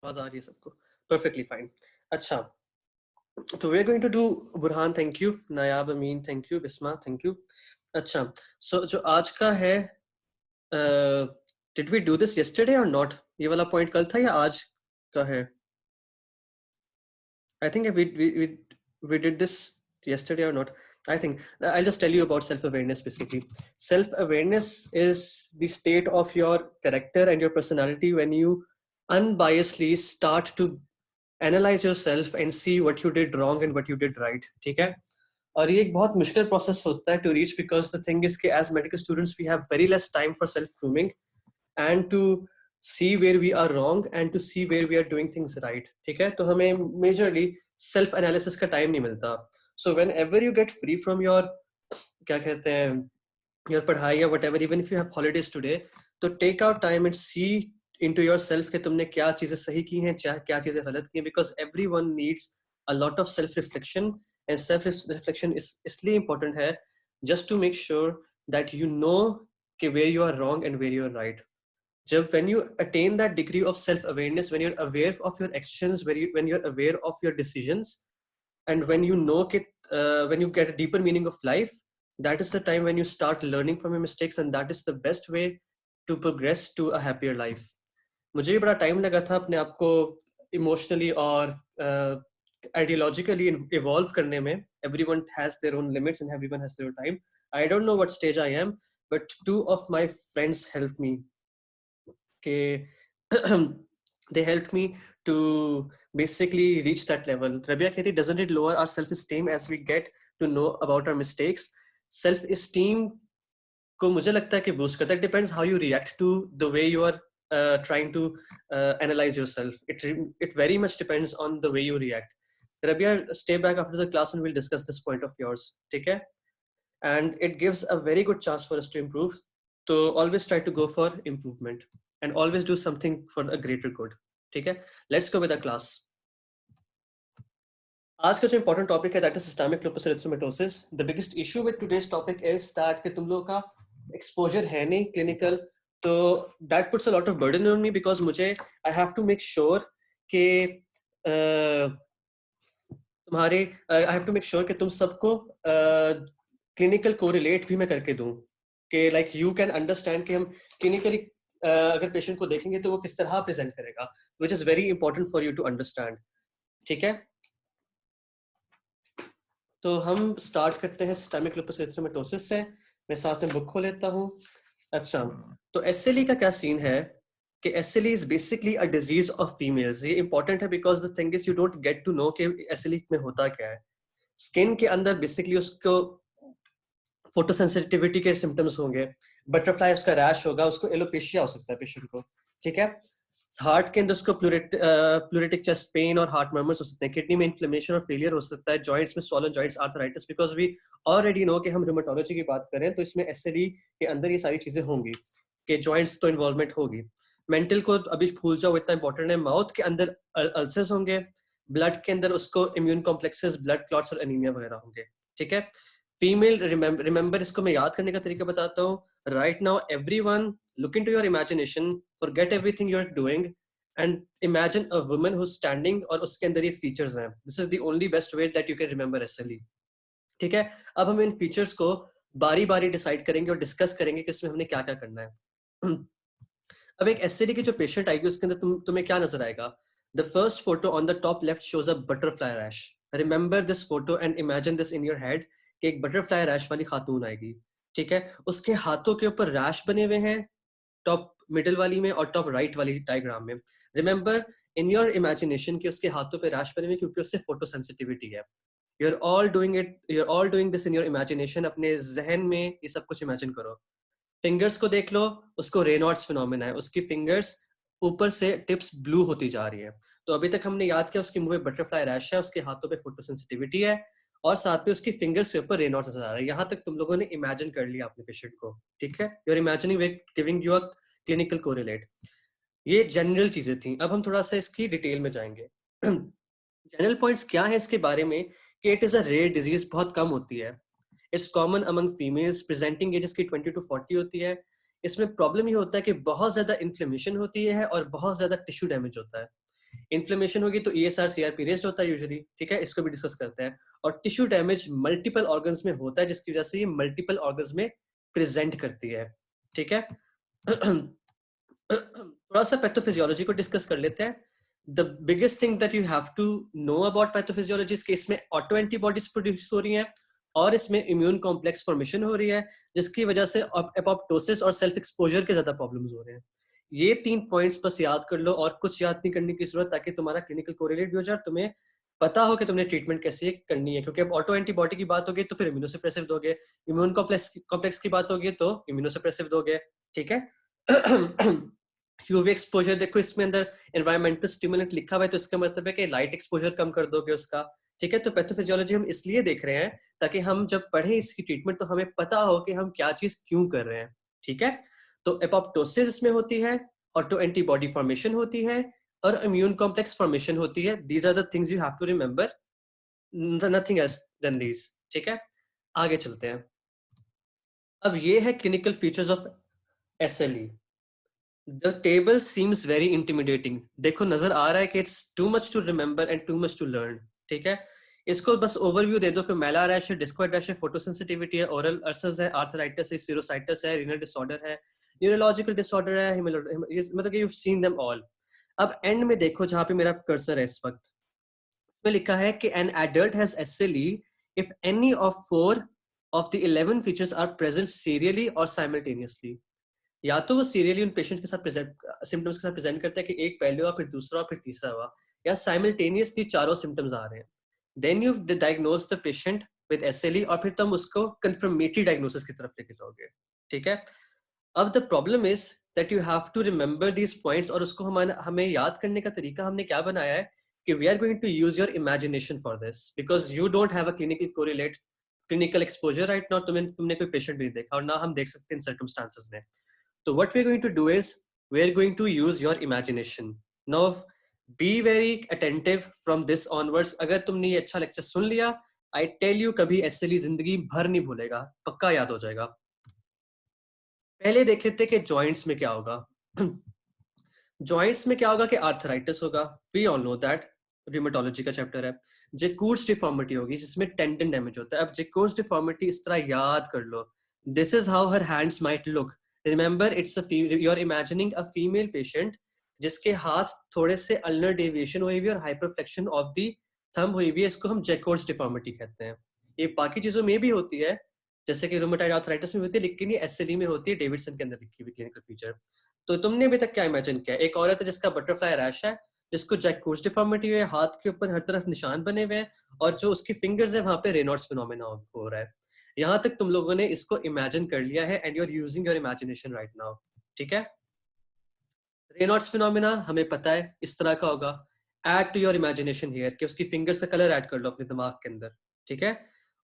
आवाज आ रही है सबको? Perfectly fine. अच्छा, तो we are going to do Burhan, thank you, Nayab Amin, thank you, Bisma, thank you. अच्छा, so जो आज का है, did we do this yesterday or not? ये वाला point कल था या आज का है? I think we did this yesterday or not. I think I'll just tell you about self-awareness. Basically, self-awareness is the state of your character and your personality when you unbiasedly start to analyze yourself and see what you did wrong and what you did right. ठीक है? और ये एक बहुत मुश्किल process होता है to reach, because the thing is कि as medical students we have very less time for self-grooming and to see where we are wrong and to see where we are doing things right. ठीक है? तो हमें majorly self analysis का time नहीं मिलता. So whenever you get free from your क्या कहते हैं your पढ़ाई या whatever, even if you have holidays today, तो take out time and see into yourself कि तुमने क्या चीजें सही की हैं, क्या चीजें गलत की हैं, because everyone needs a lot of self reflection. And self reflection is इसलिए important है just to make sure that you know कि where you are wrong and where you are right. जब when you attain that degree of self awareness, when you're aware of your actions, when you're aware of your decisions, and when you know कि when you get a deeper meaning of life, that is the time when you start learning from your mistakes, and that is the best way to progress to a happier life. मुझे भी बड़ा time लगा था अपने आप को emotionally और ideologically evolve करने में. Everyone has their own limits and everyone has their time. I don't know what stage I am, but two of my friends help me के they helped me to basically reach that level. Rabia Kheti, doesn't it lower our self-esteem as we get to know about our mistakes? Self-esteem को मुझे लगता है कि boost करता है. It depends how you react to the way you are trying to analyze yourself. It very much depends on the way you react. Rabia, stay back after the class and we'll discuss this point of yours. ठीक है? And it gives a very good chance for us to improve. So always try to go for improvement and always do something for a greater good. ठीक है? Let's go with the class. आज का जो important topic है, that is systemic lupus erythematosus. The biggest issue with today's topic is that कि तुम लोगों का exposure है नहीं clinical, तो that puts a lot of burden on me, because मुझे I have to make sure कि तुम्हारे I have to make sure कि तुम सबको clinical correlate भी मैं करके दूं कि like you can understand कि हम clinically अगर patient को देखेंगे तो वो किस तरह present करेगा, which is very important for you to understand. ठीक है? तो हम स्टार्ट करते हैं सिस्टेमिक लुपस एरिथेमेटोसिस से. मैं साथ में बुक खोल लेता हूँ. अच्छा, तो एसएलई का क्या सीन है कि SLE is basically a disease of females. ये इंपॉर्टेंट है because the thing is you don't get to know कि एसएलई में होता क्या है. स्किन के अंदर बेसिकली उसको फोटोसेंसिटिविटी के सिम्टम्स होंगे, बटरफ्लाई उसका रैश होगा, उसको एलोपेशिया हो सकता है पेशेंट को. ठीक है? हार्ट के अंदर उसको प्लूरेटिक चेस्ट पेन और हार्ट मर्मर्स हो सकते हैं. किडनी में इन्फ्लेमेशन और फेलियर हो सकता है. जॉइंट्स में swollen joints arthritis, because we already know कि हम रूमेटोलॉजी की बात करें तो इसमें एसएलई के अंदर ये सारी चीजें होंगी कि जॉइंट्स तो इन्वॉल्वमेंट होगी. मेंटल को अभी भूल जाओ, इतना इंपॉर्टेंट है. माउथ के अंदर अल्सर्स होंगे. ब्लड के अंदर उसको इम्यून कॉम्प्लेक्सेस, ब्लड क्लॉट्स और एनीमिया वगैरह होंगे. ठीक है? फीमेल रिमेंबर, इसको मैं याद करने का तरीका बताता हूँ. Right now everyone look into your imagination, forget everything you're doing and imagine a woman who's standing और उसके अंदर ये features हैं. This is the only best way that you can remember SLE. ठीक है? अब हम इन features को बारी बारी डिसाइड करेंगे और डिस्कस करेंगे कि इसमें हमने क्या क्या करना है. अब एक SLE की जो पेशेंट आएगी उसके अंदर तुम्हें क्या नजर आएगा? The first photo on the top left shows a butterfly rash. Remember this photo and imagine this in your head कि एक butterfly rash वाली खातून आएगी. ठीक है? उसके हाथों के ऊपर रैश बने हुए हैं टॉप मिडिल वाली में और टॉप राइट वाली डायग्राम में. रिमेंबर इन योर इमेजिनेशन कि उसके हाथों पे रैश बने हुए क्योंकि उससे फोटो सेंसिटिविटी है. You are all doing this in your imagination. अपने जहन में ये सब कुछ इमेजिन करो. फिंगर्स को देख लो, उसको रेनॉल्ड्स फिनोमेना है. उसकी फिंगर्स ऊपर से टिप्स ब्लू होती जा रही है. तो अभी तक हमने याद किया उसके मुंह में बटरफ्लाई रैश है, उसके हाथों पे फोटो सेंसिटिविटी है और साथ में उसकी फिंगर्स के ऊपर रेनॉल्ड्स नजर आ रहा है. यहाँ तक तुम लोगों ने इमेजिन कर लिया अपने पेशेंट को. ठीक है? You are imagining with giving you a clinical correlate. ये जनरल चीजें थी. अब हम थोड़ा सा इसकी डिटेल में जाएंगे. जनरल पॉइंट्स क्या है इसके बारे में कि it is a rare disease, बहुत कम होती है. It's common among females. Presenting as इसकी 20 to 40 होती है. इसमें प्रॉब्लम ये होता है कि बहुत ज्यादा इन्फ्लेमेशन होती है और बहुत ज्यादा टिश्यू डैमेज होता है. इन्फ्लेमेशन होगी तो ESR CRP रेस्ड होता है यूजुअली, ठीक है, इसको भी डिस्कस करते हैं। और टिश्यू डैमेज मल्टीपल ऑर्गन्स में होता है जिसकी वजह से ये मल्टीपल ऑर्गन्स में प्रेजेंट करती है, ठीक है। थोड़ा सा पैथोफिजियोलॉजी को डिस्कस कर लेते हैं। The biggest thing that you have to know about pathophysiology इस केस में ऑटो एंटीबॉडीज प्रोड्यूस हो रही हैं और इसमें इम्यून कॉम्प्लेक्स फॉर्मेशन हो रही है जिसकी वजह से एपोप्टोसिस और सेल्फ एक्सपोजर के ज्यादा प्रॉब्लम्स हो रहे हैं। ये 3 पॉइंट्स बस याद कर लो और कुछ याद नहीं करने की जरूरत, ताकि तुम्हारा क्लिनिकल कोरिलेट भी हो जाए, तुम्हें पता हो कि तुमने ट्रीटमेंट कैसे करनी है। क्योंकि अब ऑटो एंटीबॉडी की बात होगी तो फिर इम्यूनोसप्रेसिव दोगे, इम्यून कॉम्प्लेक्स की बात होगी तो इम्यूनोसप्रेसिव दोगे, ठीक है। यूवी एक्सपोजर देखो, इसमें अंदर एनवायरमेंटल स्टिमुलेंट लिखा हुआ है तो इसका मतलब है कि लाइट एक्सपोजर कम कर दोगे उसका, ठीक है। तो पैथोफिजियोलॉजी हम इसलिए देख रहे हैं ताकि हम जब पढ़े इसकी ट्रीटमेंट तो हमें पता हो कि हम क्या चीज क्यों कर रहे हैं, ठीक है। तो एपोप्टोसिस इसमें होती है, ऑटो एंटीबॉडी फॉर्मेशन होती है और इम्यून कॉम्प्लेक्स फॉर्मेशन होती है। These are the things you have to remember, nothing else than these, ठीक है। आगे चलते हैं। अब ये है clinical features of SLE। The table seems very intimidating। देखो नजर आ रहा है कि it's too much to remember and too much to learn, ठीक है। इसको बस ओवरव्यू दे दो कि मेला रैश है, डिस्क्वाइड रैश है, फोटोसेंसिटिविटी है, ओरल अल्सर्स है, आर्थराइटिस है, सिरोसाइटिस है, रीनल डिसऑर्डर है, न्यूरोलॉजिकल डिसऑर्डर है, मतलब कि you've seen them all। अब एंड में देखो जहां पे मेरा कर्सर है इस वक्त, इसमें लिखा है कि an adult has SLE if any of 4 of the 11 features are present serially or simultaneously। या तो वो सीरियली उन पेशेंट्स के साथ सिम्टम्स के साथ प्रेजेंट करता है कि एक पहले हुआ, फिर दूसरा, फिर तीसरा हुआ, या साइमल्टेनियसली चारों सिम्टम्स आ रहे हैं। Then you diagnose the patient with SLE और फिर तुम उसको कंफर्मेटरी डायग्नोसिस की तरफ लेके जाओगे, ठीक है। अब the problem is that you have to remember these points, और उसको हमें याद करने का तरीका हमने क्या बनाया है कि we are going to use your imagination for this, because you don't have a clinical exposure right now. तुमने कोई पेशेंट भी नहीं देखा और ना हम देख सकते इन सर्कमस्टांसेस में। So what we're going to do is we're going to use your imagination. Now be very attentive from this onwards। अगर तुमने ये अच्छा लेक्चर सुन लिया, I tell you कभी SLE जिंदगी भर नहीं भूलेगा, पक्का याद हो जाएगा। पहले देख लेते हैं कि जॉइंट्स में क्या होगा। जॉइंट्स में क्या होगा कि आर्थराइटिस होगा, we all know that, रिमेटोलॉजी का चैप्टर है। जेकोर्स डिफॉर्मिटी होगी जिसमें टेंडन डैमेज होता है। अब जेकोर्स डिफॉर्मिटी इस तरह याद कर लो, this is how her hands might look. Remember it's you are imagining a female patient जिसके हाथ थोड़े से अल्नर डेविएशन हुई हुई और हाइपरफ्लेक्शन ऑफ द थंब हुई हुई है, इसको हम जेकोर्स डिफॉर्मिटी कहते हैं। ये बाकी चीजों में भी होती है जैसे कि रूमेटॉइड आर्थराइटिस में होती है, लेकिन ये SLE में होती है, डेविडसन के अंदर लिखी हुई क्लिनिकल फीचर। तो तुमने अभी तक क्या इमेजिन किया? एक औरत है जिसका बटरफ्लाई रैश है, जिसको जैकोर्स डिफॉर्मिटी है, हाथ के ऊपर हर तरफ निशान बने हुए हैं और जो उसकी फिंगर्स है वहां पे रेनॉल्ड्स फिनोमेना हो रहा है। यहां तक तुम लोगों ने इसको इमेजिन कर लिया है and you are using your imagination right now, ठीक है। रेनॉल्ड्स फिनोमेना हमें पता है इस तरह का होगा। Add to your imagination here कि उसकी फिंगर्स का कलर ऐड कर लो अपने दिमाग के अंदर, ठीक है।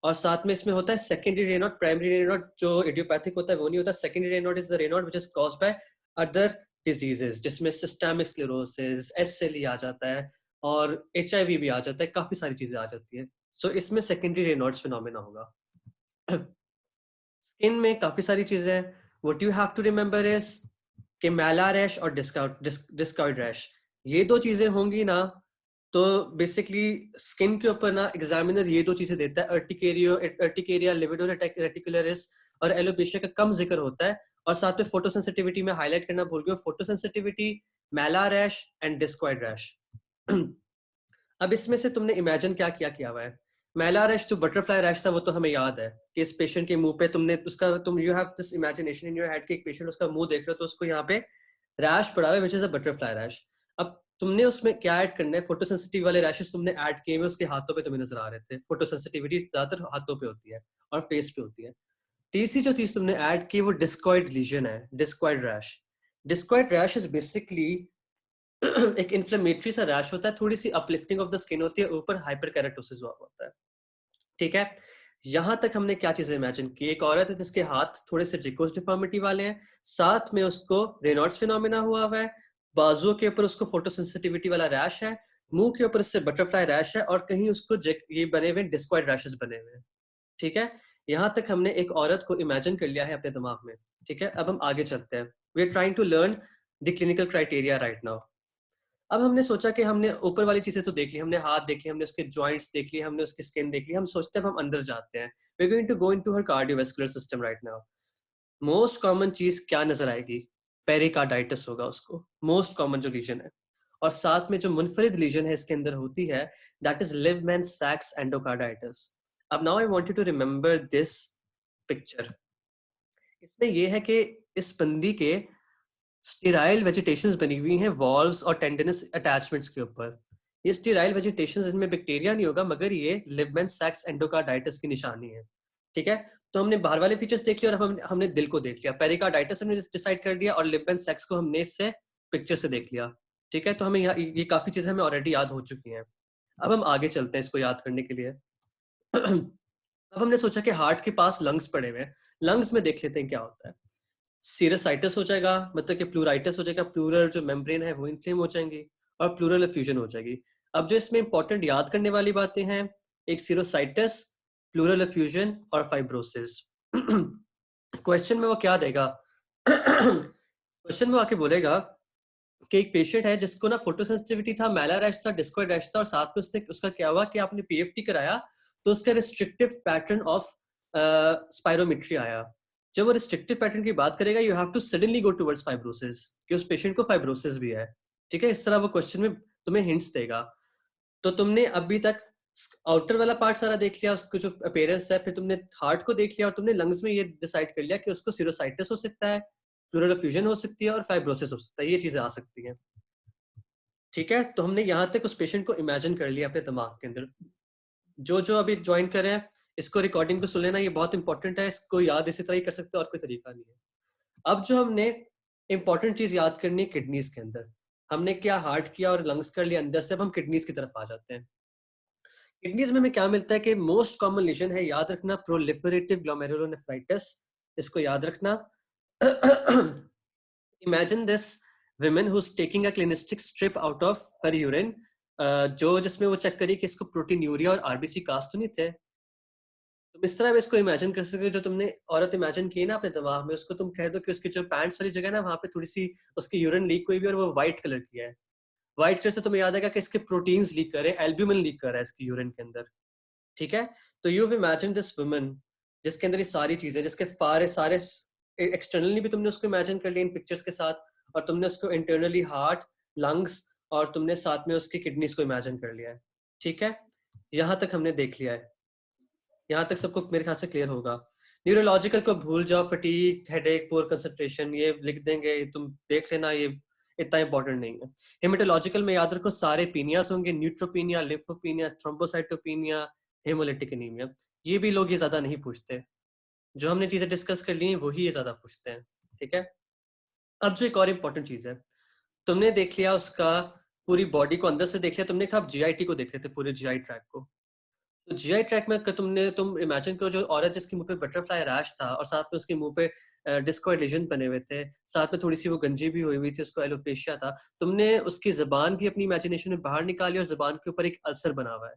और साथ में इसमें होता है सेकेंडरी रेनॉल्ड, प्राइमरी रेनॉल्ड जो इडियोपैथिक होता है वो नहीं होता। Secondary Raynaud is the Raynaud which is caused by other diseases, जिसमें सिस्टेमिक स्क्लेरोसिस, SLE आ जाता है और HIV भी आ जाता है, काफी सारी चीजें आ जाती है। सो इसमें सेकेंडरी रेनॉल्ड्स फिनोमेना होगा। स्किन में काफी सारी चीजें हैं। What you have to remember is कि मैला रैश और डिस्कॉइड रैश, ये दो चीजें होंगी ना तो बेसिकली स्किन के ऊपर ना एग्जामिनर ये दो चीजें देता है, अर्टिकेरिया, लिविडो रेटिकुलरिस और एलोपेशिया का कम जिक्र होता है। और साथ में फोटोसेंसिटिविटी में हाईलाइट करना भूल गया, फोटोसेंसिटिविटी, मैला रैश एंड डिस्कॉइड रैश। अब इसमें से तुमने इमेजिन क्या हुआ है? मैला रैश जो बटरफ्लाई रैश था वो तो हमें याद है कि इस पेशेंट के मुंह पे तुम you have this imagination in your head कि एक पेशेंट उसका मुंह देख रहे हो तो उसको यहाँ पे रैश पड़ा हुआ है which is a butterfly rash. अब तुमने उसमें क्या ऐड करना है? फोटोसेंसिटिव वाले रैशेस तुमने ऐड किए हुए उसके हाथों पे तुम्हें नजर आ रहे थे। फोटोसेंसिटिविटी ज्यादातर हाथों पे होती है और फेस पे होती है। तीसरी जो चीज तुमने ऐड की वो डिस्कॉइड लीजन है, discoid rash. Discoid rash is basically एक इन्फ्लेमेटरी सा रैश होता है, थोड़ी सी अपलिफ्टिंग ऑफ द स्किन होती है, ऊपर हाइपरकेराटोसिस होता है, ठीक है। यहां तक हमने क्या चीजें इमेजिन की? एक औरत है जिसके हाथ थोड़े से जिकोस डिफॉर्मिटी वाले हैं, साथ में उसको रेनॉल्ड्स फिनोमेना हुआ है, बाजुओं के ऊपर उसको फोटोसेंसिटिविटी वाला रैश है, मुंह के ऊपर उससे बटरफ्लाई रैश है और कहीं उसको ये बने हुए डिस्क्वाइड रैशेस बने हुए हैं, ठीक है। यहां तक हमने एक औरत को इमेजिन कर लिया है अपने दिमाग में, ठीक है। अब हम आगे चलते हैं। We are trying to learn the clinical criteria right now. अब हमने सोचा कि हमने ऊपर वाली चीजें तो देख ली, हमने हाथ देख लिए, हमने उसके जॉइंट्स देख लिए, हमने उसकी स्किन देख ली, हम सोचते हैं हम अंदर जाते हैं, we are going to go into her cardiovascular system right now. Most common चीज क्या नजर आएगी? पेरिकार्डाइटिस होगा उसको, मोस्ट कॉमन जो लीजन है। और साथ में जो मुनफरिद लीजन है इसके अंदर होती है, that is Libman Sacks endocarditis. अब now I want you to remember this picture. इसमें यह है कि इस बंदी के स्टेराइल वेजिटेशंस बनी हुई हैं वॉल्व्स और टेंडनस अटैचमेंट्स के ऊपर। ये स्टेराइल वेजिटेशंस, इनमें बैक्टीरिया नहीं होगा, मगर ये लिवमैन सैक्स एंडोकार्डाइटिस की निशानी है। ठीक है, तो हमने बाहर वाले फीचर्स देख लिया और हमने दिल को देख लिया। पेरिकार्डाइटिस हमने डिसाइड कर दिया और लिवमैन सैक्स को हमने इससे पिक्चर से देख लिया। ठीक है, तो हमें ये काफी चीजें हमें ऑलरेडी याद हो चुकी हैं। अब हम आगे चलते हैं इसको याद करने के लिए। अब हमने सोचा कि हार्ट के पास लंग्स पड़े हुए हैं, लंग्स में देख लेते हैं क्या होता है। सीरसाइटिस हो जाएगा, मतलब कि प्लूराइटिस हो जाएगा, प्लूरल जो मेम्ब्रेन है वो इन्फ्लेम हो जाएंगी और प्लूरल एफ्यूजन हो जाएगी। अब जो इसमें इंपॉर्टेंट याद करने वाली बातें हैं, एक सीरोसाइटिस, प्लूरल एफ्यूजन और फाइब्रोसिस। क्वेश्चन में वो क्या देगा? क्वेश्चन में आके बोलेगा कि एक पेशेंट है जिसको ना फोटोसेंसिटिविटी था, मैला रैश था, डिस्कॉइड रैश था, और साथ में उसका क्या हुआ कि आपने पीएफटी कराया तो उसका रिस्ट्रिक्टिव पैटर्न ऑफ स्पायरोमेट्री आया। जब वो रिस्ट्रिक्टिव पैटर्न की बात करेगा, you have to suddenly go towards fibrosis, कि उस पेशेंट को फाइब्रोसिस भी है। ठीक है, इस तरह वो क्वेश्चन में तुम्हें हिंट्स देगा। तो तुमने अभी तक आउटर वाला पार्ट सारा देख लिया, उसको जो अपीयरेंस है, फिर तुमने हार्ट को देख लिया और तुमने लंग्स में ये डिसाइड कर लिया कि उसको सीरोसाइटिस हो सकता है, प्लूरल एफ्यूजन हो सकती है और फाइब्रोसिस हो सकता है, ये चीजें आ सकती हैं। ठीक है, तो हमने यहाँ तक उस पेशेंट को इमेजिन कर लिया अपने दिमाग के अंदर। जो जो अभी ज्वाइन कर रहे हैं, इसको रिकॉर्डिंग को सुन लेना, ये बहुत इंपॉर्टेंट है, इसको याद इसी तरह ही कर सकते हो और कोई तरीका नहीं है। अब जो हमने इंपॉर्टेंट चीज याद करनी है किडनीज के अंदर, हमने क्या हार्ट किया और लंग्स कर लिया अंदर से, अब हम किडनीज की तरफ आ जाते हैं। किडनीज में हमें क्या मिलता है कि मोस्ट कॉमन लीजन है, याद रखना, प्रोलिफरेटिव ग्लोमेरुलोनेफ्राइटिस, इसको याद रखना। Imagine this woman who's taking a clinistic strip out of her urine, जो जिसमें वो चेक करी कि इसको प्रोटीन्यूरिया और आरबीसी कास्ट तो नहीं थे। तुम इस तरह इसको इमेजिन कर सकते हो, जो तुमने औरत इमेजिन की ना अपने दिमाग में, उसको तुम कह दो कि उसकी जो पैंट्स वाली जगह ना, वहां पे थोड़ी सी उसकी यूरिन लीक हुई भी और वो व्हाइट कलर की है। व्हाइट कलर से तुम्हें याद आएगा कि इसके प्रोटीन्स लीक कर रहे हैं, एल्ब्यूमिन लीक कर रहा है इसकी यूरिन के अंदर। ठीक है, तो यू इमेजिन दिस वुमन जिसके अंदर ये सारी चीजें, जिसके सारे एक्सटर्नली भी तुमने उसको इमेजिन कर लिया इन पिक्चर्स के साथ, और तुमने उसको इंटरनली हार्ट, लंग्स और तुमने साथ में उसकी किडनीज को इमेजिन कर लिया है। ठीक है, यहां तक हमने देख लिया है, यहाँ तक सबको मेरे ख्याल से क्लियर होगा। न्यूरोलॉजिकल को भूल जाओ, फटीग, हेडेक, पुअर कंसंट्रेशन, ये लिख देंगे, तुम देख लेना, ये इतना इंपॉर्टेंट नहीं है। हेमेटोलॉजिकल में याद रखो सारे पीनियास होंगे, न्यूट्रोपीनिया, लिम्फोपीनिया, थ्रोम्बोसाइटोपीनिया, हेमोलिटिक एनीमिया। ये भी लोग ये ज्यादा नहीं पूछते, जो हमने चीजें डिस्कस कर ली वही ये ज्यादा पूछते हैं। ठीक है, अब जो एक और इम्पोर्टेंट चीज है, तुमने देख लिया उसका पूरी बॉडी को अंदर से देख लिया, तुमने कहा जीआईटी को देख लेते, पूरे जीआई ट्रैक को। तो जीआई ट्रैक में तुम इमेजिन करो, जो औरत जिसके मुंह पे बटरफ्लाई रैश था और साथ में उसके मुंह पे डिस्कॉइड लीजन बने हुए थे, साथ में थोड़ी सी वो गंजी भी हुई थी, उसको एलोपेशिया था, तुमने उसकी जबान भी अपनी इमेजिनेशन में बाहर निकाली और जबान के ऊपर एक अल्सर बना हुआ है।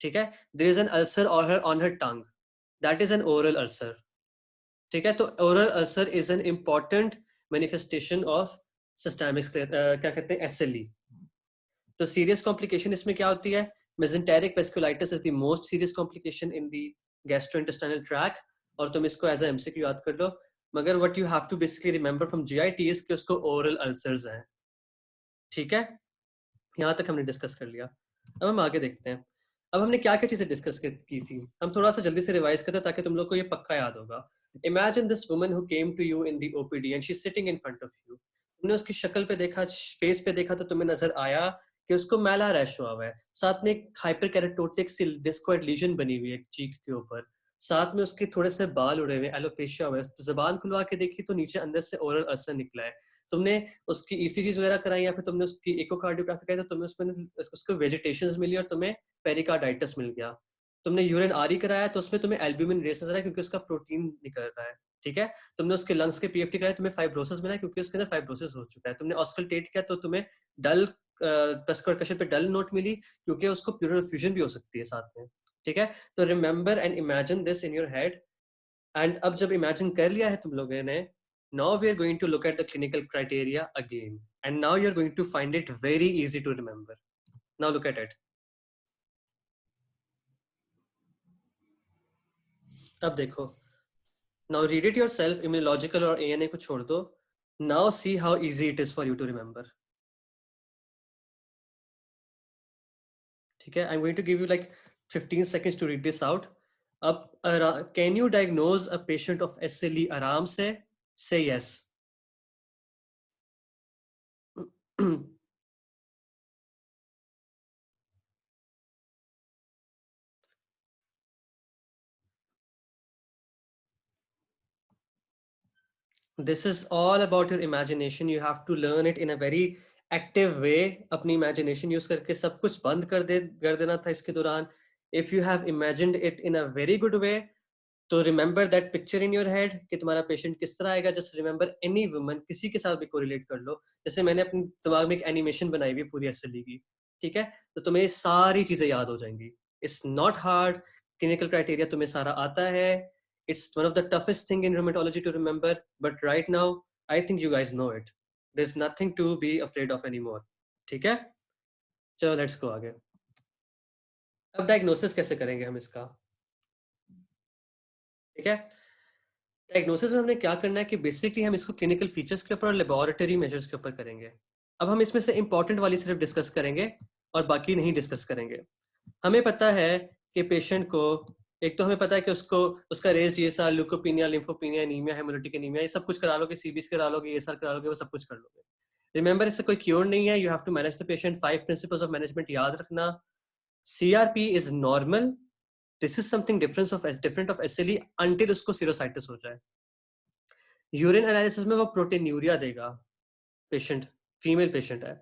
ठीक है, there is an ulcer on her tongue, that is an oral ulcer. ठीक है, तो oral ulcer is an important manifestation of systemic क्या कहते हैं, एसएलई। तो सीरियस कॉम्प्लिकेशन इसमें क्या होती है? Mesenteric vasculitis is the most serious complication in the gastrointestinal tract, और तुम इसको एज ए एमसीक्यू याद कर लो। मगर what you have to basically remember from GIT is कि उसको ओरल अल्सर्स हैं। ठीक है, यहाँ तक हमने डिस्कस कर लिया। अब हम आगे देखते हैं, अब हमने क्या क्या चीजें डिस्कस की थी, हम थोड़ा सा जल्दी से रिवाइज करते हैं ताकि तुम लोग को ये पक्का याद होगा। Imagine this woman who came to you in the OPD and she is sitting in front of you. तुमने उसकी शक्ल पे देखा, फेस पे देखा, तो तुम्हें नजर आया कि उसको मैला रैश हुआ हुआ है, साथ में एक हाइपरकेरेटोटिक सी डिस्कॉइड लीजन बनी हुई है चीक के ऊपर, साथ में उसके थोड़े से बाल उड़े हुए, एलोपेशिया हुआ है। तो जबान खुलवा के देखी तो नीचे अंदर से ओरल अल्सर निकला है। तुमने उसकी ईसीजीज वगैरह कराई या फिर तुमने उसकी इकोकार्डियोग्राफी कराई, तो तुम्हें उसमें उसको वेजिटेशंस मिली और तुम्हें पेरिकार्डाइटिस मिल गया। तुमने यूरिन आरई कराया तो उसमें तुम्हें एल्ब्यूमिन रेस नजर आया क्योंकि उसका प्रोटीन निकल रहा है। ठीक है, तुमने उसके लंग्स के पीएफटी कराया, तुम्हें फाइब्रोसिस मिला क्योंकि उसके अंदर फाइब्रोसिस हो चुका है। तुमने ऑस्कल्टेट किया तो तुम्हें डल पेस्कोरकशन पे डल नोट मिली क्योंकि उसको प्लूरल फ्यूजन भी हो सकती है साथ में। ठीक है, तो remember and imagine this in your head. And अब जब इमेजिन कर लिया है तुम लोगों ने, now we are going to look at the clinical criteria again and now you're going to find it very easy to remember. Now look at it. अब देखो, now read it yourself, immunological और ANA को छोड़ दो. Now see how easy it is for you to remember. ठीक है, I'm going to give you like 15 seconds to read this out. अब can you diagnose a patient of SLE आराम से? Say yes. This is all about your imagination. You have to learn it in a very active way. अपनी imagination use करके सब कुछ बंद कर देना था इसके दौरान. If you have imagined it in a very good way, तो remember that picture in your head कि तुम्हारा patient किस तरह आएगा. Just remember any woman, किसी के साथ भी correlate कर लो. जैसे मैंने अपने दिमाग में एक animation बनाई हुई है पूरी SLE की, ठीक है, तो तुम्हें सारी चीजें याद हो जाएंगी. It's not hard. Clinical criteria तुम्हें सारा आता है. It's one of the toughest thing in rheumatology to remember, but right now I think you guys know it. There's nothing to be afraid of anymore. ठीक है, चलो let's go आगे. अब diagnosis कैसे करेंगे हम इसका? ठीक है, डायग्नोसिस में हमने क्या करना है कि बेसिकली हम इसको क्लिनिकल फीचर्स के ऊपर और लेबोरेटरी मेजर्स के ऊपर करेंगे. अब हम इसमें से इंपॉर्टेंट वाली सिर्फ डिस्कस करेंगे और बाकी नहीं डिस्कस करेंगे. हमें पता है कि पेशेंट को, एक तो हमें पता है कि उसको उसका raised ESR, leukopenia, lymphopenia, anaemia, haemolytic anaemia, ये सब कुछ करा लोगे, सीबीएस करा लोगे, एएसआर करा लोगे, वो सब कुछ कर लोगे. रिमेंबर, इससे कोई क्योर नहीं है. You have to manage the patient. 5 principles of management याद रखना. CRP is normal. This is something different of SLE until उसको सिरोसाइटिस हो जाए. यूरिन एनालिसिस में वो प्रोटीन्यूरिया देगा पेशेंट, फीमेल पेशेंट है.